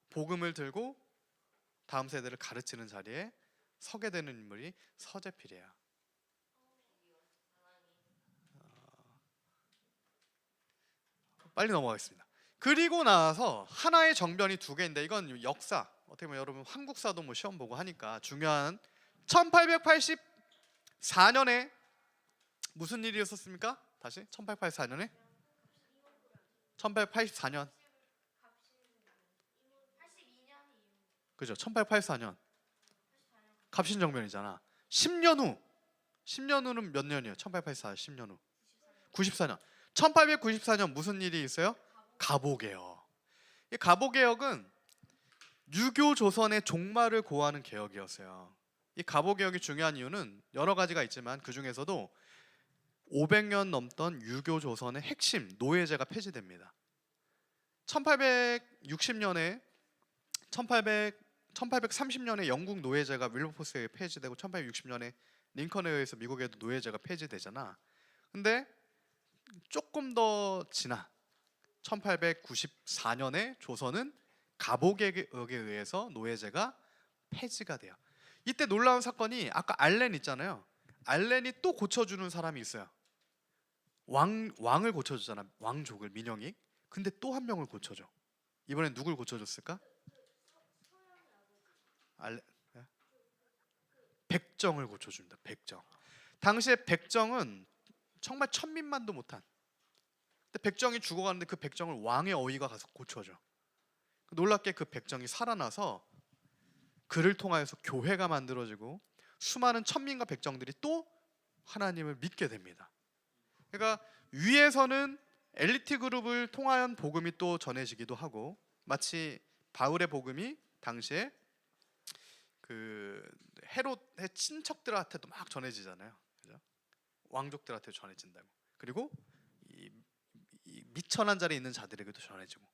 복음을 들고 다음 세대를 가르치는 자리에 서게 되는 인물이 서재필이에요. 빨리 넘어가겠습니다. 그리고 나서 하나의 정변이 두 개인데 이건 역사, 어떻게 보면 여러분 한국사도 뭐 시험 보고 하니까 중요한 1884년에 무슨 일이 있었습니까? 다시 1884년에 1884년 그죠? 1884년 갑신정변이잖아. 10년 후는 몇 년이에요? 1884 10년 후 94년. 1894년 무슨 일이 있어요? 가보개혁. 이 가보개혁은 유교 조선의 종말을 고하는 개혁이었어요. 이 가보개혁이 중요한 이유는 여러 가지가 있지만 그 중에서도 500년 넘던 유교 조선의 핵심 노예제가 폐지됩니다. 1830년에 영국 노예제가 윌버포스에 폐지되고 1860년에 링컨에 의해서 미국에도 노예제가 폐지되잖아. 근데 조금 더 지나 1894년에 조선은 가보개혁에 의해서 노예제가 폐지가 돼요. 이때 놀라운 사건이 아까 알렌 있잖아요. 알렌이 또 고쳐주는 사람이 있어요. 왕을 고쳐주잖아. 왕족을, 민영익. 근데 또 한 명을 고쳐줘. 이번엔 누굴 고쳐줬을까? 백정을 고쳐줍니다. 백정. 당시에 백정은 정말 천민만도 못한. 근데 백정이 죽어가는데 그 백정을 왕의 어이가 가서 고쳐줘. 놀랍게 그 백정이 살아나서 그를 통하여서 교회가 만들어지고 수많은 천민과 백정들이 또 하나님을 믿게 됩니다. 그러니까 위에서는 엘리트 그룹을 통하여 복음이 또 전해지기도 하고 마치 바울의 복음이 당시에 그 헤롯의 친척들한테도 막 전해지잖아요. 그죠? 왕족들한테 전해진다고. 그리고 이 미천한 자리에 있는 자들에게도 전해지고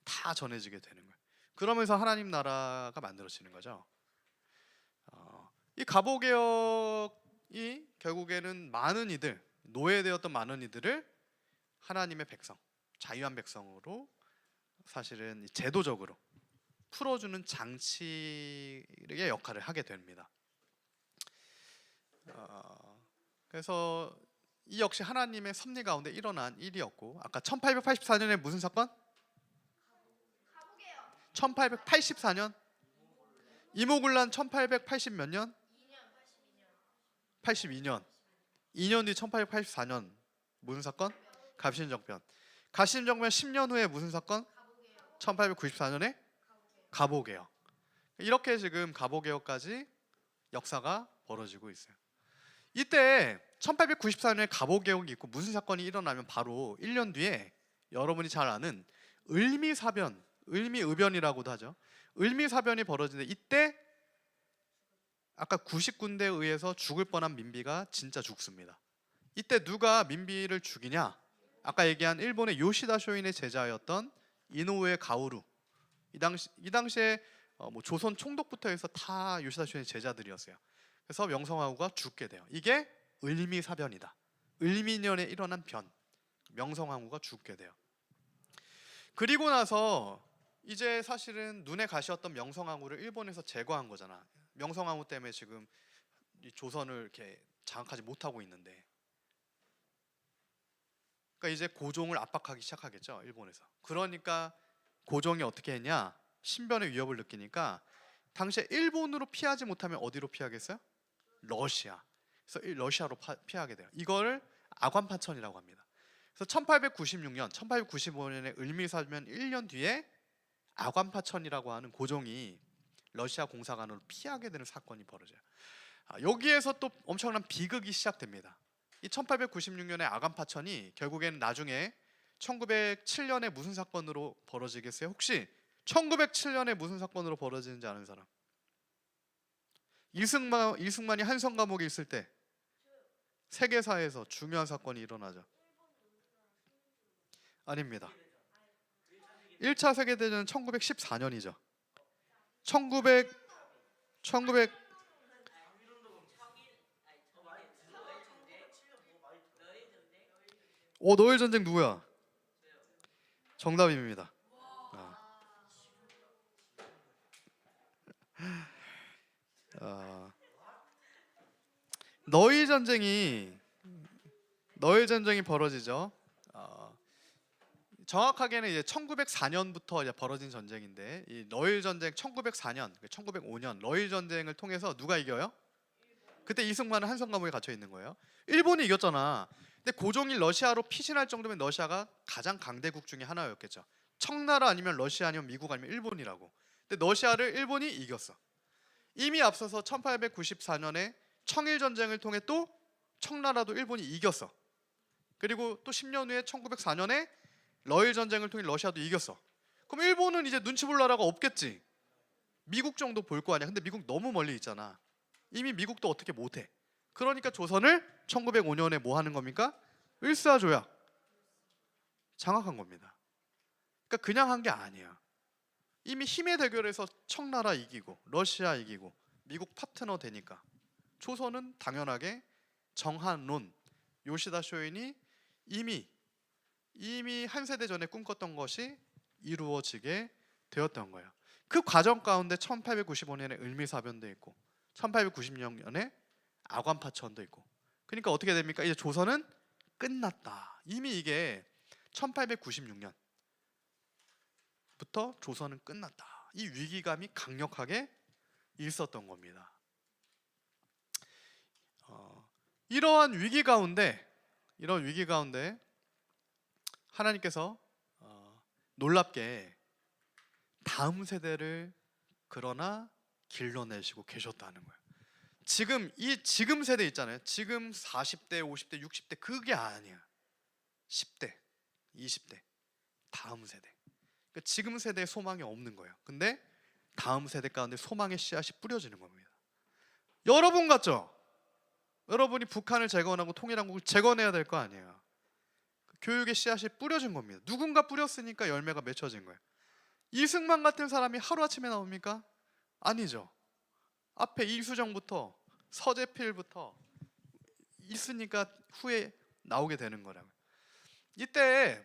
다 전해지게 되는 거예요. 그러면서 하나님 나라가 만들어지는 거죠. 이 가보개혁이 결국에는 많은 이들, 노예되었던 많은 이들을 하나님의 백성, 자유한 백성으로 사실은 제도적으로 풀어주는 장치의 역할을 하게 됩니다. 그래서 이 역시 하나님의 섭리 가운데 일어난 일이었고, 아까 1884년에 무슨 사건? 1884년? 이모군란 1880 몇 년? 82년. 2년 뒤 1884년 무슨 사건? 갑신정변. 갑신정변 10년 후에 무슨 사건? 1894년에 갑오개혁. 이렇게 지금 갑오개혁까지 역사가 벌어지고 있어요. 이때 1894년에 갑오개혁이 있고 무슨 사건이 일어나면 바로 1년 뒤에 여러분이 잘 아는 을미사변, 을미의변이라고도 하죠. 을미사변이 벌어지는데, 이때 아까 90군대에 의해서 죽을 뻔한 민비가 진짜 죽습니다. 이때 누가 민비를 죽이냐? 아까 얘기한 일본의 요시다 쇼인의 제자였던 이노우에 가오루. 이 당시에 뭐 조선 총독부터 해서 다 요시다 쇼인의 제자들이었어요. 그래서 명성황후가 죽게 돼요. 이게 을미사변이다. 을미년에 일어난 변. 명성황후가 죽게 돼요. 그리고 나서 이제 사실은 눈에 가시였던 명성황후를 일본에서 제거한 거잖아. 명성황후 때문에 지금 이 조선을 이렇게 장악하지 못하고 있는데, 그러니까 이제 고종을 압박하기 시작하겠죠, 일본에서. 그러니까 고종이 어떻게 했냐? 신변의 위협을 느끼니까 당시에 일본으로 피하지 못하면 어디로 피하겠어요? 러시아. 그래서 러시아로 피하게 돼요. 이걸 아관파천이라고 합니다. 그래서 1896년, 1895년에 을미사변 1년 뒤에 아관파천이라고 하는 고종이 러시아 공사관으로 피하게 되는 사건이 벌어져요. 여기에서 또 엄청난 비극이 시작됩니다. 이 1896년의 아관파천이 결국에는 나중에 1907년에 무슨 사건으로 벌어지겠어요? 혹시 1907년에 무슨 사건으로 벌어지는지 아는 사람? 이승만이 한성 감옥에 있을 때 세계사에서 중요한 사건이 일어나죠. 아닙니다. 1차 세계대전은 1914년이죠. 1900 노엘 전쟁 누구야? 정답입니다. 너일 전쟁이 벌어지죠. 정확하게는 이제 1904년부터 이제 벌어진 전쟁인데, 이 러일 전쟁 1904년, 1905년 러일 전쟁을 통해서 누가 이겨요? 그때 이승만은 한성 감옥에 갇혀 있는 거예요. 일본이 이겼잖아. 근데 고종이 러시아로 피신할 정도면 러시아가 가장 강대국 중에 하나였겠죠. 청나라 아니면 러시아 아니면 미국 아니면 일본이라고. 근데 러시아를 일본이 이겼어. 이미 앞서서 1894년에 청일 전쟁을 통해 또 청나라도 일본이 이겼어. 그리고 또 10년 후에 1904년에 러일 전쟁을 통해 러시아도 이겼어. 그럼 일본은 이제 눈치 볼 나라가 없겠지. 미국 정도 볼 거 아니야. 근데 미국 너무 멀리 있잖아. 이미 미국도 어떻게 못해. 그러니까 조선을 1905년에 뭐 하는 겁니까? 을사조약 장악한 겁니다. 그러니까 그냥 한 게 아니야. 이미 힘의 대결에서 청나라 이기고 러시아 이기고 미국 파트너 되니까 조선은 당연하게 정한론, 요시다 쇼인이 이미 한 세대 전에 꿈꿨던 것이 이루어지게 되었던 거예요. 그 과정 가운데 1895년에 을미사변도 있고 1896년에 아관파천도 있고. 그러니까 어떻게 됩니까? 이제 조선은 끝났다. 이미 이게 1896년부터 조선은 끝났다. 이 위기감이 강력하게 있었던 겁니다. 이런 위기 가운데 하나님께서 놀랍게 다음 세대를 그러나 길러내시고 계셨다는 거예요. 지금 세대 있잖아요. 지금 40대, 50대, 60대 그게 아니야. 10대, 20대 다음 세대. 그러니까 지금 세대에 소망이 없는 거예요. 근데 다음 세대 가운데 소망의 씨앗이 뿌려지는 겁니다. 여러분 같죠? 여러분이 북한을 재건하고 통일한국을 재건해야 될 거 아니에요. 교육의 씨앗이 뿌려진 겁니다. 누군가 뿌렸으니까 열매가 맺혀진 거예요. 이승만 같은 사람이 하루아침에 나옵니까? 아니죠. 앞에 이수정부터 서재필부터 있으니까 후에 나오게 되는 거라고요. 이때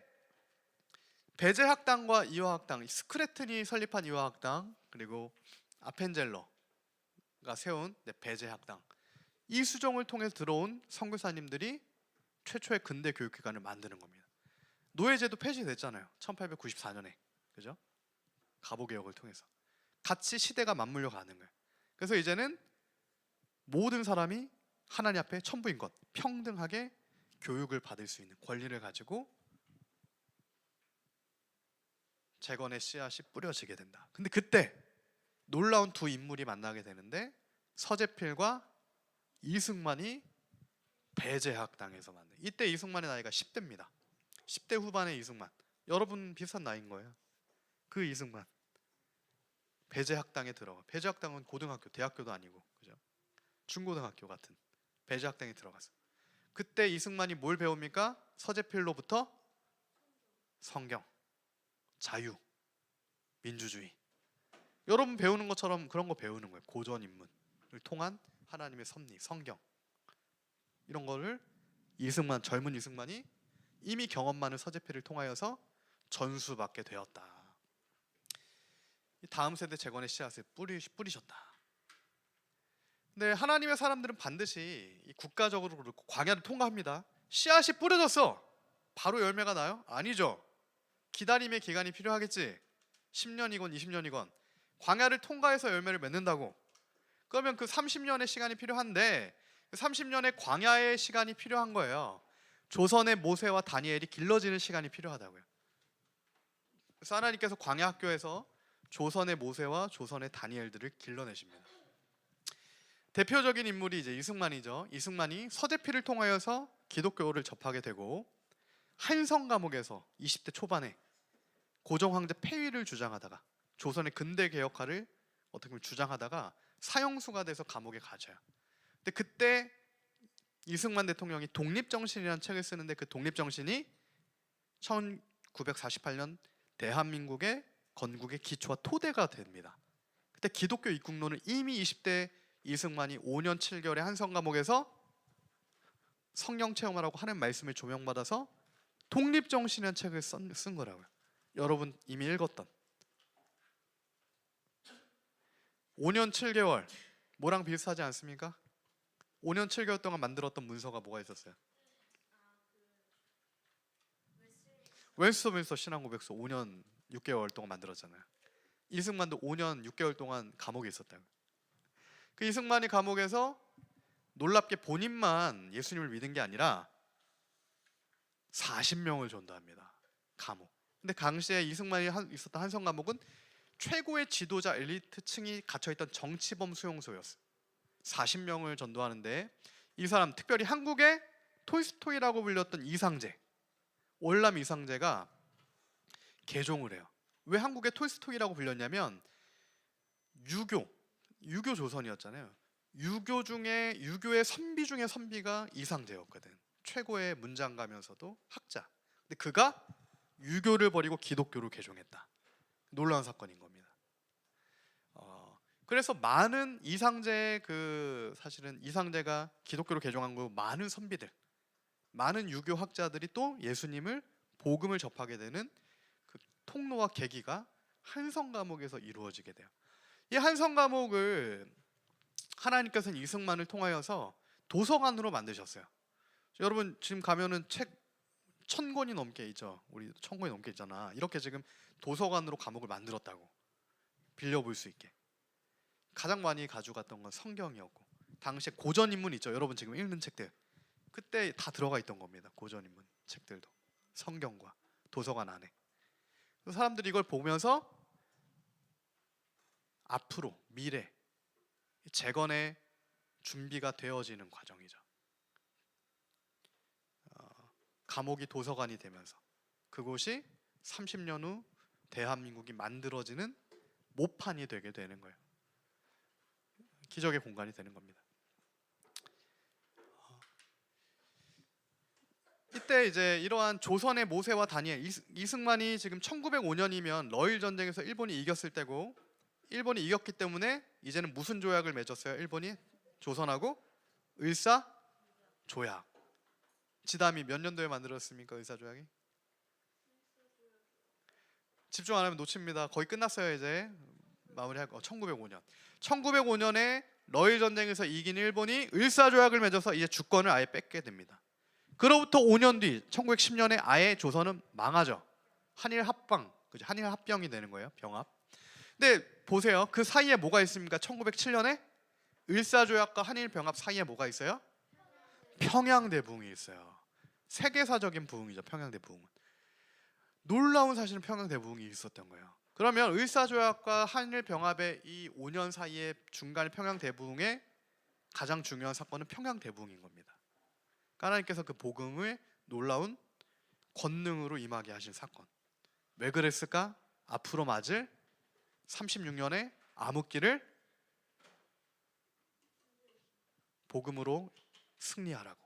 배제학당과 이화학당, 스크래튼이 설립한 이화학당, 그리고 아펜젤러가 세운 배제학당, 이 수종을 통해서 들어온 선교사님들이 최초의 근대 교육기관을 만드는 겁니다. 노예제도 폐지됐잖아요. 1894년에. 그죠? 가보개혁을 통해서. 같이 시대가 맞물려 가는 거예요. 그래서 이제는 모든 사람이 하나님 앞에 천부인 것, 평등하게 교육을 받을 수 있는 권리를 가지고 재건의 씨앗이 뿌려지게 된다. 근데 그때 놀라운 두 인물이 만나게 되는데, 서재필과 이승만이 배제학당에서 만나요. 이때 이승만의 나이가 10대입니다. 10대 후반의 이승만. 여러분 비슷한 나이인 거예요. 그 이승만 배제학당에 들어가. 배제학당은 고등학교, 대학교도 아니고, 그죠? 중고등학교 같은 배제학당에 들어가서 그때 이승만이 뭘 배웁니까? 서재필로부터 성경, 자유, 민주주의. 여러분 배우는 것처럼 그런 거 배우는 거예요. 고전 인문을 통한 하나님의 섭리, 성경, 이런 거를 젊은 이승만이 이미 경험 많은 서재필을 통하여서 전수받게 되었다. 다음 세대 재건의 씨앗을 뿌리셨다. 근데 하나님의 사람들은 반드시 이 국가적으로 그렇고 광야를 통과합니다. 씨앗이 뿌려졌어. 바로 열매가 나요? 아니죠. 기다림의 기간이 필요하겠지. 10년이건 20년이건 광야를 통과해서 열매를 맺는다고. 그러면 그 30년의 시간이 필요한데, 30년의 광야의 시간이 필요한 거예요. 조선의 모세와 다니엘이 길러지는 시간이 필요하다고요. 그래서 하나님께서 광야 학교에서 조선의 모세와 조선의 다니엘들을 길러내십니다. 대표적인 인물이 이제 이승만이죠. 이승만이 서재필을 통하여서 기독교를 접하게 되고, 한성 감옥에서 20대 초반에 고종 황제 폐위를 주장하다가, 조선의 근대 개혁화를 어떻게 보면 주장하다가 사형수가 돼서 감옥에 갇혀요. 근데 그때 이승만 대통령이 독립정신이라는 책을 쓰는데, 그 독립정신이 1948년 대한민국의 건국의 기초와 토대가 됩니다. 그때 기독교 입국론은 이미 20대 이승만이 5년 7개월의 한성 감옥에서 성령 체험을 하고 하나님 말씀을 조명받아서 독립정신이라는 책을 쓴 거라고요. 여러분 이미 읽었던 5년 7개월, 뭐랑 비슷하지 않습니까? 5년 7개월 동안 만들었던 문서가 뭐가 있었어요? 웨스트민스터 신앙고백서 5년 6개월 동안 만들었잖아요. 이승만도 5년 6개월 동안 감옥에 있었다고. 그 이승만이 감옥에서 놀랍게 본인만 예수님을 믿은 게 아니라 40명을 전도합니다. 감옥. 근데 당시에 이승만이 있었던 한성 감옥은 최고의 지도자 엘리트층이 갇혀있던 정치범 수용소였어요. 40명을 전도하는데, 이 사람 특별히 한국의 톨스토이라고 불렸던 이상제, 월남 이상제가 개종을 해요. 왜 한국의 톨스토이라고 불렸냐면 유교 조선이었잖아요. 유교의 선비 중에 선비가 이상제였거든. 최고의 문장가면서도 학자. 근데 그가 유교를 버리고 기독교로 개종했다. 놀라운 사건인 겁니다. 그래서 많은 사실은 이상제가 기독교로 개종한 거, 많은 선비들, 많은 유교 학자들이 또 예수님을 복음을 접하게 되는 그 통로와 계기가 한성 감옥에서 이루어지게 돼요. 이 한성 감옥을 하나님께서는 이승만을 통하여서 도서관으로 만드셨어요. 여러분 지금 가면은 책 1000권이 넘게 있죠. 우리 1000권이 넘게 있잖아. 이렇게 지금 도서관으로 감옥을 만들었다고. 빌려볼 수 있게. 가장 많이 가져갔던 건 성경이었고, 당시에 고전 인문 있죠. 여러분 지금 읽는 책들, 그때 다 들어가 있던 겁니다. 고전 인문 책들도 성경과 도서관 안에. 사람들이 이걸 보면서 앞으로 미래 재건의 준비가 되어지는 과정이죠. 감옥이 도서관이 되면서 그곳이 30년 후 대한민국이 만들어지는 모판이 되게 되는 거예요. 기적의 공간이 되는 겁니다. 이때 이제 이러한 조선의 모세와 다니엘, 이승만이 지금 1905년이면 러일 전쟁에서 일본이 이겼을 때고, 일본이 이겼기 때문에 이제는 무슨 조약을 맺었어요? 일본이 조선하고 을사 조약. 지담이 몇 년도에 만들었습니까? 을사 조약이? 집중 안 하면 놓칩니다. 거의 끝났어요 이제. 마무리할 거. 1905년. 1905년에 러일 전쟁에서 이긴 일본이 을사조약을 맺어서 이제 주권을 아예 뺏게 됩니다. 그로부터 5년 뒤 1910년에 아예 조선은 망하죠. 한일 합방, 그죠? 한일 합병이 되는 거예요. 병합. 근데 보세요. 그 사이에 뭐가 있습니까? 1907년에 을사조약과 한일 병합 사이에 뭐가 있어요? 평양대부흥이 있어요. 세계사적인 부흥이죠. 평양대부흥은. 놀라운 사실은 평양대부흥이 있었던 거예요. 그러면 을사조약과 한일 병합의 이 5년 사이에 중간 평양대부흥의 가장 중요한 사건은 평양대부흥인 겁니다. 하나님께서 그 복음을 놀라운 권능으로 임하게 하신 사건. 왜 그랬을까? 앞으로 맞을 36년의 암흑기를 복음으로 승리하라고.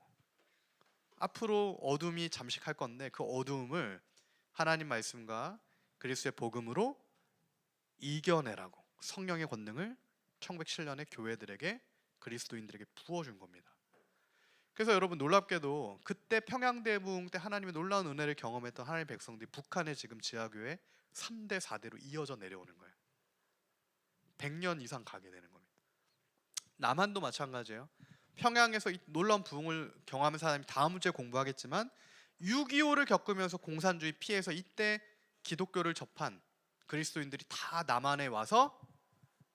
앞으로 어둠이 잠식할 건데 그 어두움을 하나님 말씀과 그리스도의 복음으로 이겨내라고 성령의 권능을 1907년에 교회들에게 그리스도인들에게 부어준 겁니다. 그래서 여러분 놀랍게도 그때 평양대부흥 때 하나님의 놀라운 은혜를 경험했던 하나님의 백성들이 북한의 지금 지하교회 3대 4대로 이어져 내려오는 거예요. 100년 이상 가게 되는 겁니다. 남한도 마찬가지예요. 평양에서 이 놀라운 부흥을 경험한 사람이 다음 주에 공부하겠지만 6.25를 겪으면서 공산주의 피해서 이때 기독교를 접한 그리스도인들이 다 남한에 와서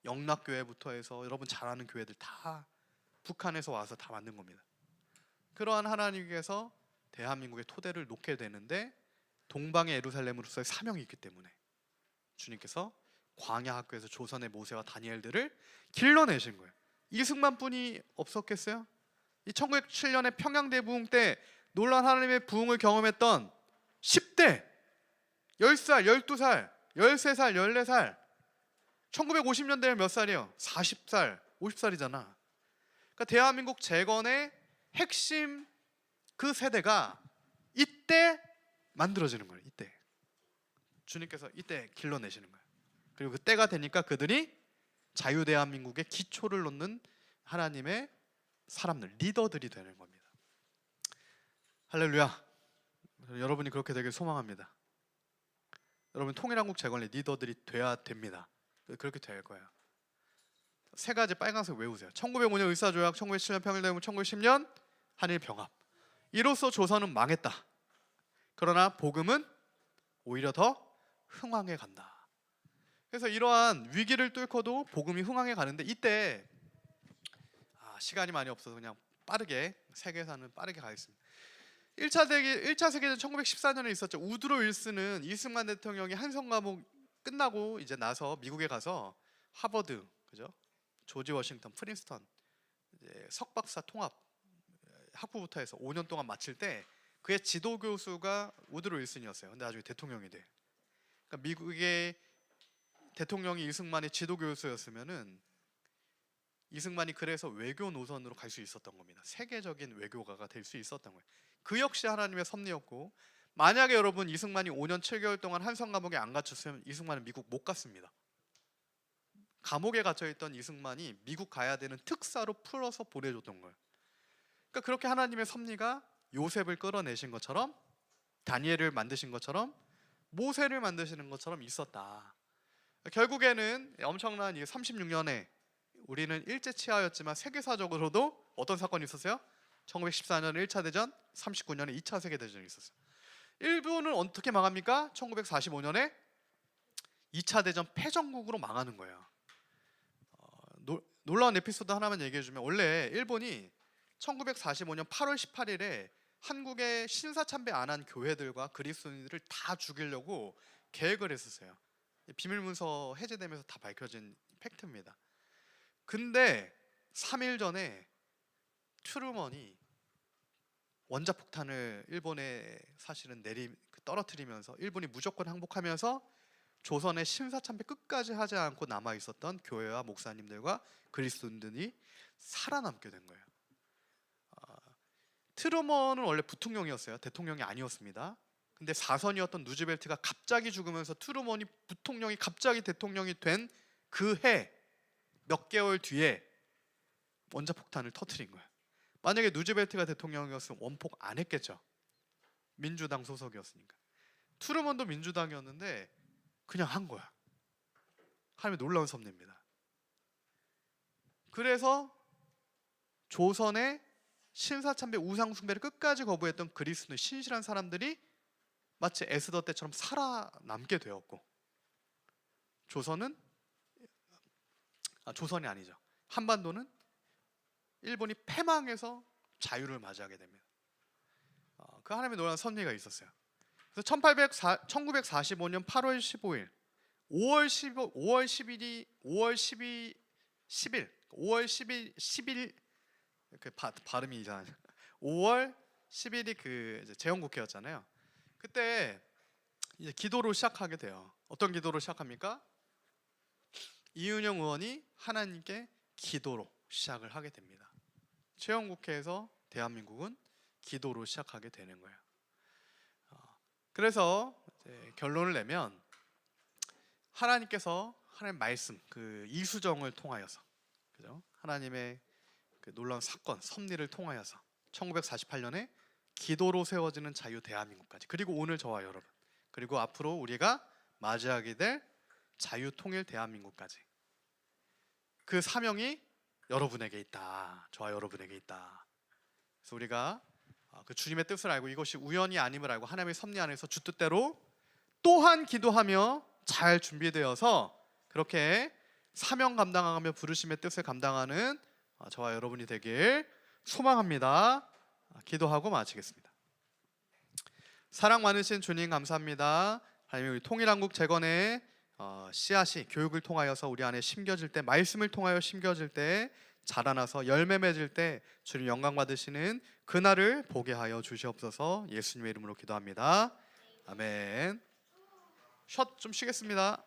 영락교회부터 해서 여러분 잘 아는 교회들 다 북한에서 와서 다 만든 겁니다. 그러한 하나님께서 대한민국의 토대를 놓게 되는데 동방의 예루살렘으로서의 사명이 있기 때문에 주님께서 광야 학교에서 조선의 모세와 다니엘들을 길러내신 거예요. 이승만뿐이 없었겠어요? 이 1907년에 평양대부흥 때 놀라운 하나님의 부흥을 경험했던 10대, 10살, 12살, 13살, 14살 1950년대에 몇 살이에요? 40살, 50살이잖아. 그러니까 대한민국 재건의 핵심 그 세대가 이때 만들어지는 거예요. 이때 주님께서 이때 길러내시는 거예요. 그리고 그 때가 되니까 그들이 자유대한민국의 기초를 놓는 하나님의 사람들, 리더들이 되는 겁니다. 할렐루야. 여러분이 그렇게 되길 소망합니다. 여러분 통일한국 재건의 리더들이 돼야 됩니다. 그렇게 될 거예요. 세 가지 빨간색 외우세요. 1905년 을사조약, 1907년 평일대부흥, 1910년 한일병합. 이로써 조선은 망했다. 그러나 복음은 오히려 더 흥왕해 간다. 그래서 이러한 위기를 뚫고도 복음이 흥왕해 가는데 이때 시간이 많이 없어서 그냥 빠르게 세계사는 빠르게 가겠습니다. 1차 세계대전 1914년에 있었죠. 우드로 윌슨은 이승만 대통령이 한성 감옥 끝나고 이제 나서 미국에 가서 하버드, 그죠? 조지 워싱턴, 프린스턴 이제 석박사 통합 학부부터 해서 5년 동안 마칠 때 그의 지도 교수가 우드로 윌슨이었어요. 근데 나중에 대통령이 돼. 그러니까 미국의 대통령이 이승만의 지도 교수였으면은 이승만이 그래서 외교 노선으로 갈 수 있었던 겁니다. 세계적인 외교가가 될 수 있었던 거예요. 그 역시 하나님의 섭리였고, 만약에 여러분 이승만이 5년 7개월 동안 한성 감옥에 안 갇혔으면 이승만은 미국 못 갔습니다. 감옥에 갇혀있던 이승만이 미국 가야 되는 특사로 풀어서 보내줬던 거예요. 그러니까 그렇게 하나님의 섭리가 요셉을 끌어내신 것처럼, 다니엘을 만드신 것처럼, 모세를 만드시는 것처럼 있었다. 결국에는 엄청난 36년에 우리는 일제치하였지만 세계사적으로도 어떤 사건이 있었어요? 1914년 1차 대전, 39년에 2차 세계대전이 있었어요. 일본은 어떻게 망합니까? 1945년에 2차 대전 패전국으로 망하는 거예요. 놀라운 에피소드 하나만 얘기해주면, 원래 일본이 1945년 8월 18일에 한국에 신사참배 안 한 교회들과 그리스도인들을 다 죽이려고 계획을 했었어요. 비밀문서 해제되면서 다 밝혀진 팩트입니다. 근데 3일 전에 트루먼이 원자폭탄을 일본에 사실은 떨어뜨리면서 일본이 무조건 항복하면서 조선의 신사참배 끝까지 하지 않고 남아있었던 교회와 목사님들과 그리스도인들이 살아남게 된 거예요. 트루먼은 원래 부통령이었어요. 대통령이 아니었습니다. 근데 사선이었던 누즈벨트가 갑자기 죽으면서 트루먼이 부통령이 갑자기 대통령이 된 그 해 몇 개월 뒤에 원자폭탄을 터뜨린 거예요. 만약에 누즈벨트가 대통령이었으면 원폭 안 했겠죠. 민주당 소속이었으니까. 트루먼도 민주당이었는데 그냥 한 거야. 하나님의 놀라운 섭리입니다. 그래서 조선의 신사참배 우상숭배를 끝까지 거부했던 그리스도의 신실한 사람들이 마치 에스더 때처럼 살아남게 되었고, 조선이 아니죠. 한반도는 일본이 패망해서 자유를 맞이하게 됩니다. 그 하나님의 놀라운 섭리가 있었어요. 그래서 1945년 8월 15일, 5월 10일이 10일 그 발음이 이상하죠. 5월 10일이 그 이제 제헌국회였잖아요. 그때 이제 기도로 시작하게 돼요. 어떤 기도로 시작합니까? 이은영 의원이 하나님께 기도로 시작을 하게 됩니다. 제헌국회에서 대한민국은 기도로 시작하게 되는 거예요. 그래서 이제 결론을 내면 하나님께서 하나님 말씀 그 이수정을 통하여서, 그죠? 하나님의 그 놀라운 사건 섭리를 통하여서 1948년에 기도로 세워지는 자유 대한민국까지, 그리고 오늘 저와 여러분, 그리고 앞으로 우리가 맞이하게 될 자유 통일 대한민국까지, 그 사명이 여러분에게 있다. 저와 여러분에게 있다. 그래서 우리가 그 주님의 뜻을 알고 이것이 우연이 아님을 알고 하나님의 섭리 안에서 주 뜻대로 또한 기도하며 잘 준비되어서 그렇게 사명 감당하며 부르심의 뜻을 감당하는 저와 여러분이 되길 소망합니다. 기도하고 마치겠습니다. 사랑 많으신 주님 감사합니다. 하나님, 우리 통일한국 재건의 씨앗이 교육을 통하여서 우리 안에 심겨질 때, 말씀을 통하여 심겨질 때, 자라나서 열매 맺을 때 주님 영광 받으시는 그날을 보게 하여 주시옵소서. 예수님의 이름으로 기도합니다. 아멘. 좀 쉬겠습니다.